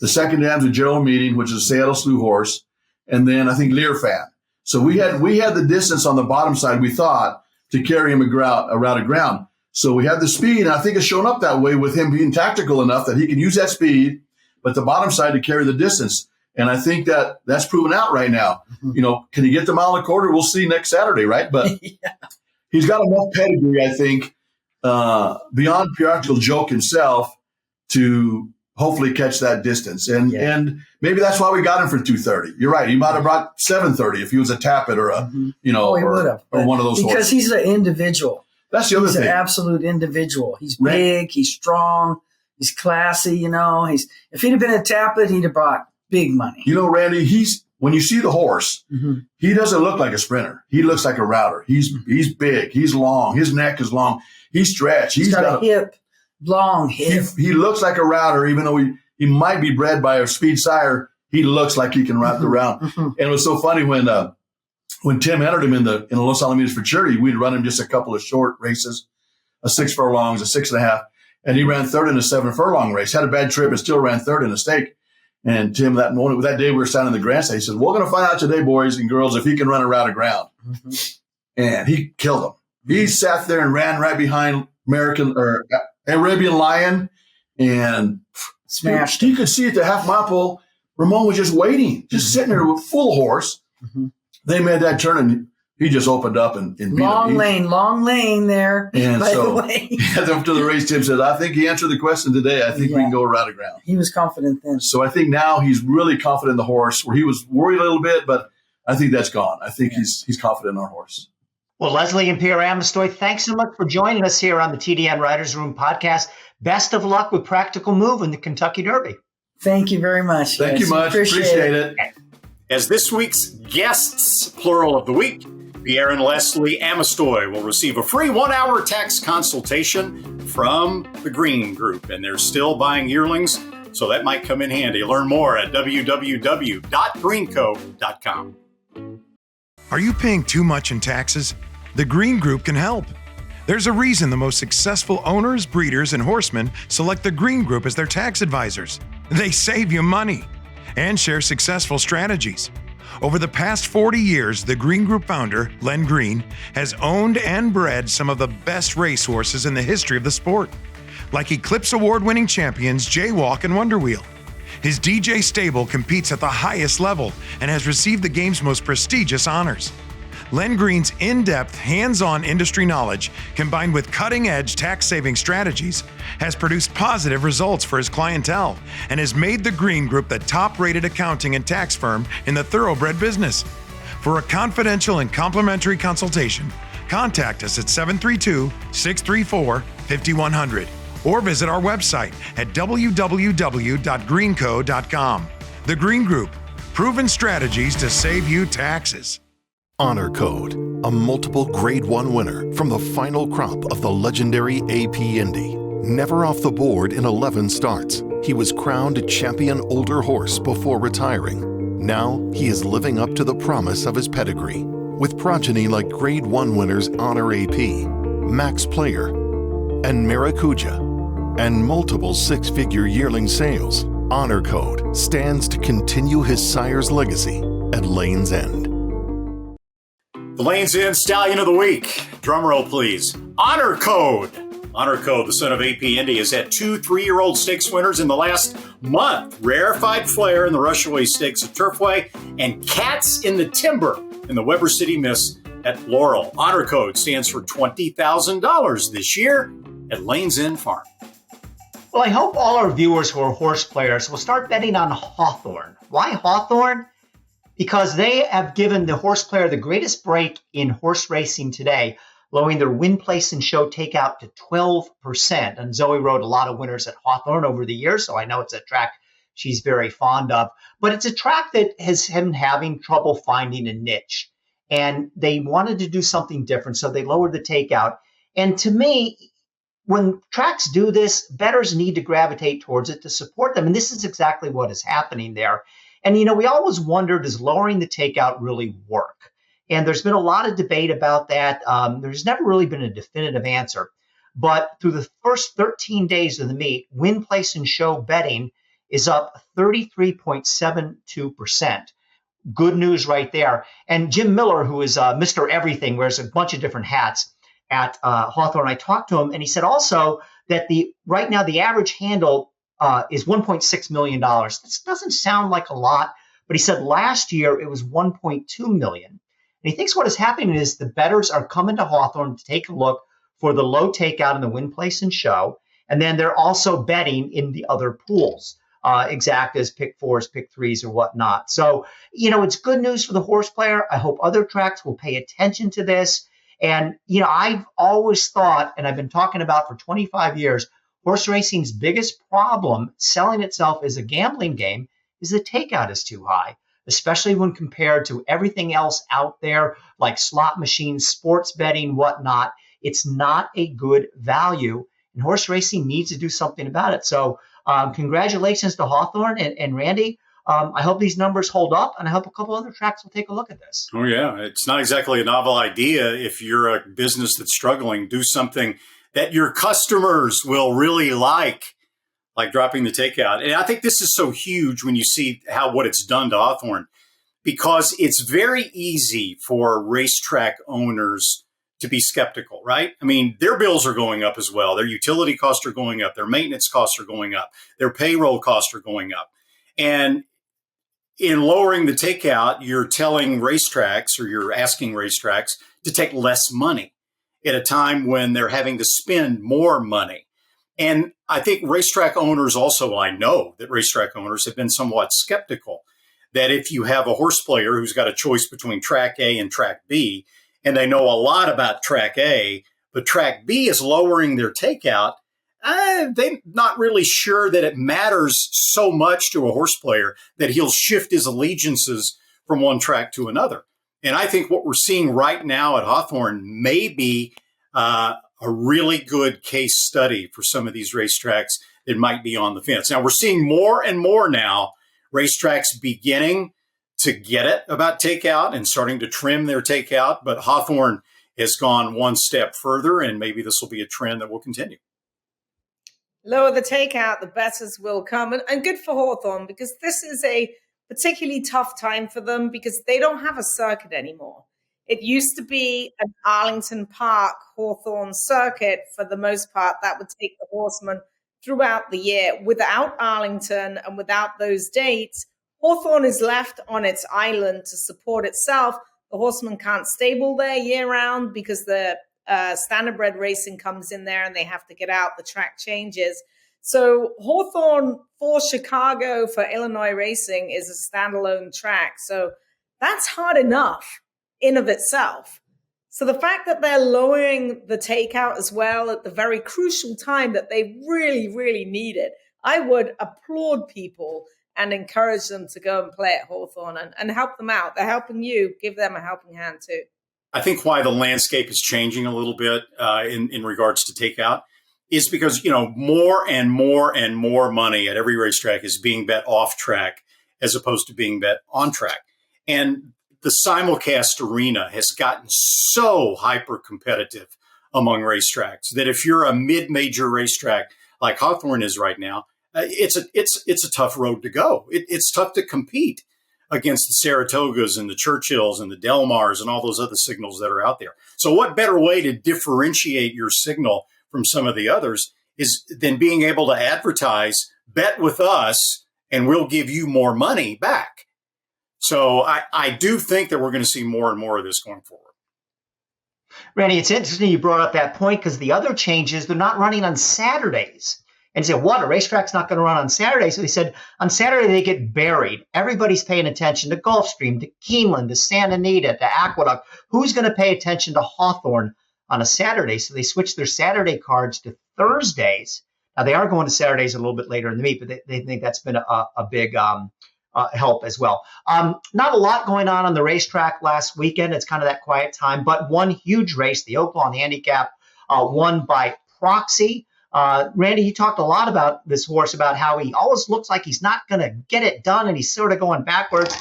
The second dam's a General Meeting, which is a Seattle Slew horse, and then I think Learfan. So we had the distance on the bottom side, we thought, to carry him around a ground. So we had the speed, and I think it's shown up that way with him being tactical enough that he can use that speed, but the bottom side to carry the distance. And I think that's proven out right now. Can he get the mile and a quarter? We'll see next Saturday, right? But he's got enough pedigree, I think, beyond theatrical joke himself to hopefully catch that distance. And maybe that's why we got him for 230. You're right. He might have brought 730 if he was a Tappet or or one of those because horses. He's an individual. That's the other thing. He's an absolute individual. He's big. He's strong. He's classy. If he'd have been a Tappet, he'd have brought big money. Randy, when you see the horse, he doesn't look like a sprinter. He looks like a router. He's big. He's long. His neck is long. He's stretched. He's got a long hip. He looks like a router, even though he might be bred by a speed sire. He looks like he can route the round. And it was so funny when Tim entered him in the Los Alamitos Futurity, we'd run him just a couple of short races, a 6 furlongs, a 6.5, and he ran third in a 7 furlong race. Had a bad trip and still ran third in a stake. And Tim, that day we were standing in the grandstand, he said, "We're going to find out today, boys and girls, if he can run a route of ground." And he killed him. He sat there and ran right behind Arabian Lion and smashed. You could see at the half mile pole, Ramon was just waiting, just sitting there with full horse. They made that turn and he just opened up and beat him. Long lane there. And by the way. After the race, Tim said, "I think he answered the question today. I think we can go around the ground." He was confident then. So I think now he's really confident in the horse, where he was worried a little bit, but I think that's gone. I think he's confident in our horse. Well, Leslie and Pierre Amestoy, thanks so much for joining us here on the TDN Writers Room podcast. Best of luck with Practical Move in the Kentucky Derby. Thank you very much. Thank you much. Appreciate it. As this week's guests, plural of the week, Pierre and Leslie Amestoy will receive a free 1-hour tax consultation from the Green Group. And they're still buying yearlings, so that might come in handy. Learn more at www.greenco.com. Are you paying too much in taxes? The Green Group can help. There's a reason the most successful owners, breeders, and horsemen select the Green Group as their tax advisors. They save you money and share successful strategies. Over the past 40 years, the Green Group founder, Len Green, has owned and bred some of the best racehorses in the history of the sport, like Eclipse Award-winning champions Jaywalk and Wonderwheel. His DJ stable competes at the highest level and has received the game's most prestigious honors. Len Green's in-depth, hands-on industry knowledge, combined with cutting-edge tax-saving strategies, has produced positive results for his clientele and has made the Green Group the top-rated accounting and tax firm in the thoroughbred business. For a confidential and complimentary consultation, contact us at 732-634-5100 or visit our website at www.greenco.com. The Green Group, proven strategies to save you taxes. Honor Code, a multiple Grade 1 winner from the final crop of the legendary AP Indy. Never off the board in 11 starts, he was crowned champion older horse before retiring. Now he is living up to the promise of his pedigree, with progeny like Grade 1 winners Honor AP, Max Player, and Maracuja, and multiple six-figure yearling sales. Honor Code stands to continue his sire's legacy at Lane's End. The Lane's End Stallion of the Week. Drum roll, please. Honor Code. Honor Code, the son of AP Indy, has had 2 3-year-old stakes winners in the last month. Rarefied Flair in the Rushaway Stakes at Turfway and Cats in the Timber in the Weber City Miss at Laurel. Honor Code stands for $20,000 this year at Lane's End Farm. Well, I hope all our viewers who are horse players will start betting on Hawthorne. Why Hawthorne? Because they have given the horse player the greatest break in horse racing today, lowering their win, place, and show takeout to 12%. And Zoe rode a lot of winners at Hawthorne over the years, so I know it's a track she's very fond of. But it's a track that has been having trouble finding a niche. And they wanted to do something different, so they lowered the takeout. And to me, when tracks do this, bettors need to gravitate towards it to support them. And this is exactly what is happening there. And, we always wondered, does lowering the takeout really work? And there's been a lot of debate about that. There's never really been a definitive answer. But through the first 13 days of the meet, win, place, and show betting is up 33.72%. Good news right there. And Jim Miller, who is Mr. Everything, wears a bunch of different hats at Hawthorne. I talked to him, and he said also that right now the average handle is $1.6 million. This doesn't sound like a lot, but he said last year it was $1.2 million. And he thinks what is happening is the bettors are coming to Hawthorne to take a look for the low takeout in the win, place, and show. And then they're also betting in the other pools, exactas, pick fours, pick threes, or whatnot. So, it's good news for the horse player. I hope other tracks will pay attention to this. And, I've always thought, and I've been talking about for 25 years, horse racing's biggest problem selling itself as a gambling game is the takeout is too high, especially when compared to everything else out there like slot machines, sports betting, whatnot. It's not a good value, and horse racing needs to do something about it. So congratulations to Hawthorne and Randy. I hope these numbers hold up, and I hope a couple other tracks will take a look at this. Oh, yeah. It's not exactly a novel idea. If you're a business that's struggling, do something that your customers will really like dropping the takeout. And I think this is so huge when you see what it's done to Hawthorne, because it's very easy for racetrack owners to be skeptical, right? I mean, their bills are going up as well. Their utility costs are going up. Their maintenance costs are going up. Their payroll costs are going up. And in lowering the takeout, you're telling racetracks, or you're asking racetracks to take less money at a time when they're having to spend more money. And I think racetrack owners also, I know that racetrack owners have been somewhat skeptical that if you have a horse player who's got a choice between track A and track B, and they know a lot about track A, but track B is lowering their takeout, they're not really sure that it matters so much to a horse player that he'll shift his allegiances from one track to another. And I think what we're seeing right now at Hawthorne may be a really good case study for some of these racetracks that might be on the fence. Now, we're seeing more and more now racetracks beginning to get it about takeout and starting to trim their takeout, but Hawthorne has gone one step further, and maybe this will be a trend that will continue. Lower the takeout, the bettors will come. And good for Hawthorne, because this is a particularly tough time for them because they don't have a circuit anymore. It used to be an Arlington Park Hawthorne circuit for the most part that would take the horsemen throughout the year. Without Arlington and without those dates, Hawthorne is left on its island to support itself. The horsemen can't stable there year round because the standardbred racing comes in there and they have to get out. The track changes. So Hawthorne for Chicago, for Illinois racing, is a standalone track. So that's hard enough in of itself. So the fact that they're lowering the takeout as well at the very crucial time that they really, really need it, I would applaud people and encourage them to go and play at Hawthorne and help them out. They're helping you. Give them a helping hand too. I think why the landscape is changing a little bit in regards to takeout is because, more and more and more money at every racetrack is being bet off track as opposed to being bet on track. And the simulcast arena has gotten so hyper competitive among racetracks that if you're a mid-major racetrack like Hawthorne is right now, it's a tough road to go. It's tough to compete against the Saratogas and the Churchills and the Del Mars and all those other signals that are out there. So what better way to differentiate your signal from some of the others than being able to advertise, bet with us, and we'll give you more money back. So I do think that we're going to see more and more of this going forward. Randy, it's interesting you brought up that point because the other change is they're not running on Saturdays. And he said, what, a racetrack's not going to run on Saturday? So he said, on Saturday, they get buried. Everybody's paying attention to Gulfstream, to Keeneland, to Santa Anita, to Aqueduct. Who's going to pay attention to Hawthorne on a Saturday? So they switched their Saturday cards to Thursdays. Now, they are going to Saturdays a little bit later in the meet, but they think that's been a big help as well. Not a lot going on the racetrack last weekend. It's kind of that quiet time, but one huge race, the Oaklawn Handicap, won by proxy. Randy, you talked a lot about this horse, about how he always looks like he's not going to get it done, and he's sort of going backwards.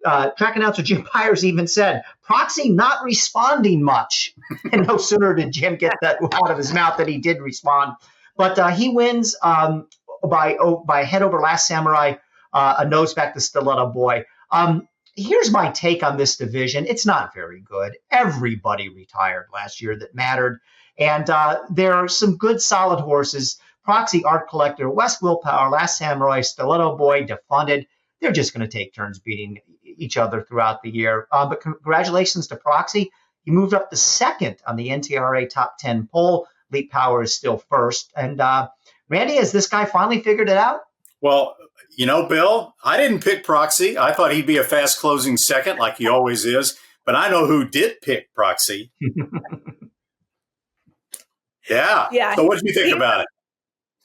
Track announcer Jim Pierres even said, proxy not responding much. And no sooner did Jim get that out of his mouth than he did respond. But he wins by Head Over Last Samurai, a nose back to Stiletto Boy. Here's my take on this division. It's not very good. Everybody retired last year that mattered. And there are some good solid horses. Proxy, Art Collector, West Willpower, Last Samurai, Stiletto Boy, Defunded. They're just going to take turns beating each other throughout the year. But congratulations to Proxy. He moved up to second on the NTRA top 10 poll. Leap Power is still first. And Randy, has this guy finally figured it out? Well, you know, Bill, I didn't pick Proxy. I thought he'd be a fast closing second like he always is. But I know who did pick Proxy. Yeah. So what did you think about it?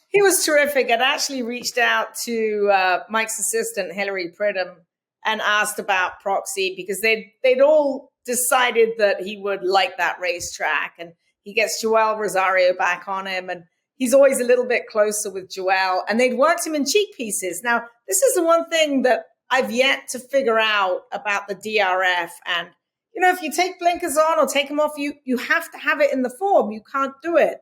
He was terrific. I'd actually reached out to Mike's assistant, Hillary Pridham, and asked about Proxy because they'd all decided that he would like that racetrack. And he gets Joel Rosario back on him. And he's always a little bit closer with Joel. And they'd worked him in cheek pieces. Now, this is the one thing that I've yet to figure out about the DRF. And, you know, if you take blinkers on or take them off, you have to have it in the form. You can't do it.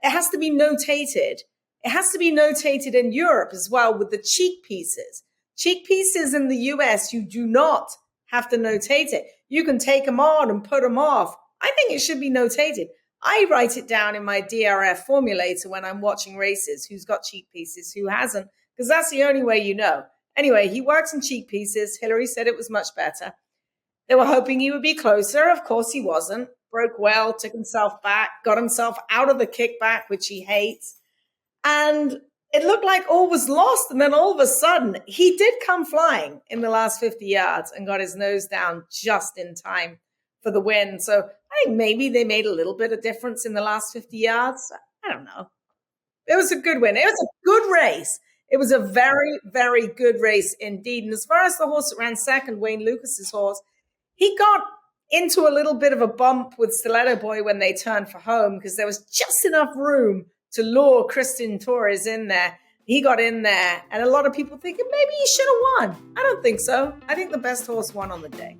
It has to be notated. It has to be notated in Europe as well with the cheek pieces. Cheek pieces in the US, you do not have to notate it. You can take them on and put them off. I think it should be notated. I write it down in my DRF formulator when I'm watching races, who's got cheek pieces, who hasn't, because that's the only way you know. Anyway, he works in cheek pieces. Hillary said it was much better. They were hoping he would be closer. Of course he wasn't. Broke well, took himself back, got himself out of the kickback, which he hates. And it looked like all was lost. And then all of a sudden, he did come flying in the last 50 yards and got his nose down just in time for the win. So I think maybe they made a little bit of difference in the last 50 yards. I don't know. It was a good win. It was a good race. It was a very, very good race indeed. And as far as the horse that ran second, Wayne Lucas's horse, he got into a little bit of a bump with Stiletto Boy when they turned for home because there was just enough room to lure Christian Torres in there. He got in there, and a lot of people thinking maybe he should have won. I don't think so. I think the best horse won on the day.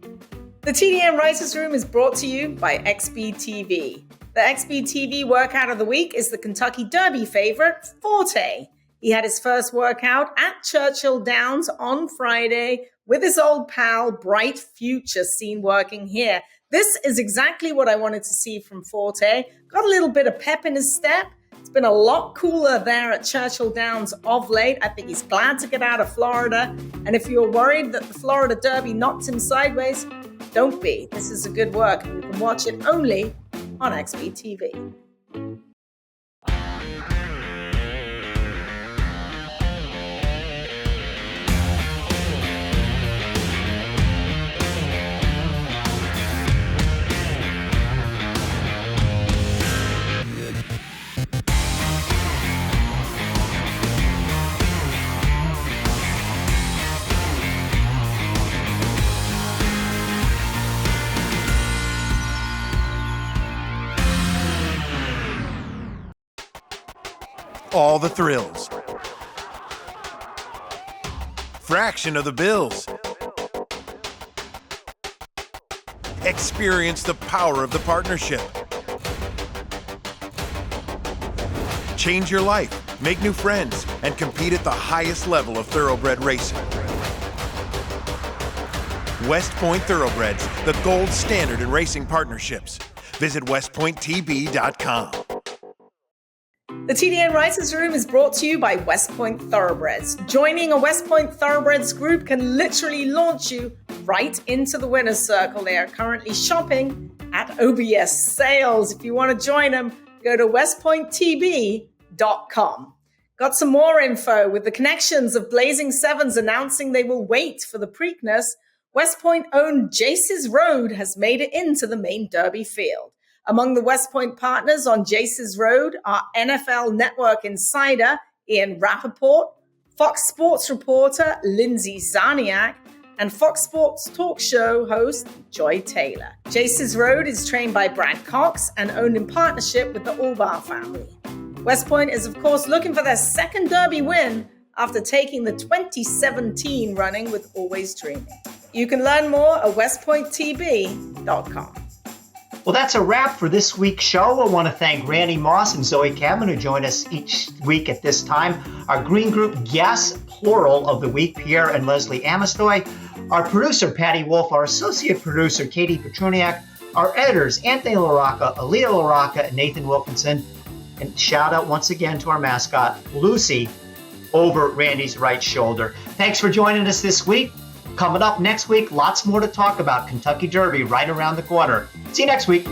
The TDN Writers Room is brought to you by XBTV. The XBTV workout of the week is the Kentucky Derby favorite, Forte. He had his first workout at Churchill Downs on Friday with his old pal, Bright Future, seen working here. This is exactly what I wanted to see from Forte. Got a little bit of pep in his step. It's been a lot cooler there at Churchill Downs of late. I think he's glad to get out of Florida. And if you're worried that the Florida Derby knocked him sideways, don't be. This is a good work, and you can watch it only on XBTV. All the thrills. Fraction of the bills. Experience the power of the partnership. Change your life, make new friends, and compete at the highest level of thoroughbred racing. West Point Thoroughbreds, the gold standard in racing partnerships. Visit westpointtb.com. The TDN Writers Room is brought to you by West Point Thoroughbreds. Joining a West Point Thoroughbreds group can literally launch you right into the winner's circle. They are currently shopping at OBS Sales. If you want to join them, go to westpointtb.com. Got some more info with the connections of Blazing Sevens announcing they will wait for the Preakness. West Point-owned Jace's Road has made it into the main Derby field. Among the West Point partners on Jace's Road are NFL Network insider Ian Rappaport, Fox Sports reporter Lindsay Zarniak, and Fox Sports talk show host Joy Taylor. Jace's Road is trained by Brad Cox and owned in partnership with the Allbar family. West Point is, of course, looking for their second Derby win after taking the 2017 running with Always Dreaming. You can learn more at westpointtb.com. Well, that's a wrap for this week's show. I want to thank Randy Moss and Zoe Cadman, who join us each week at this time. Our Green Group guests, plural, of the week, Pierre and Leslie Amestoy. Our producer, Patty Wolf. Our associate producer, Katie Petruniak. Our editors, Anthony LaRocca, Aaliyah LaRocca, and Nathan Wilkinson. And shout out once again to our mascot, Lucy, over Randy's right shoulder. Thanks for joining us this week. Coming up next week, lots more to talk about. Kentucky Derby right around the corner. See you next week.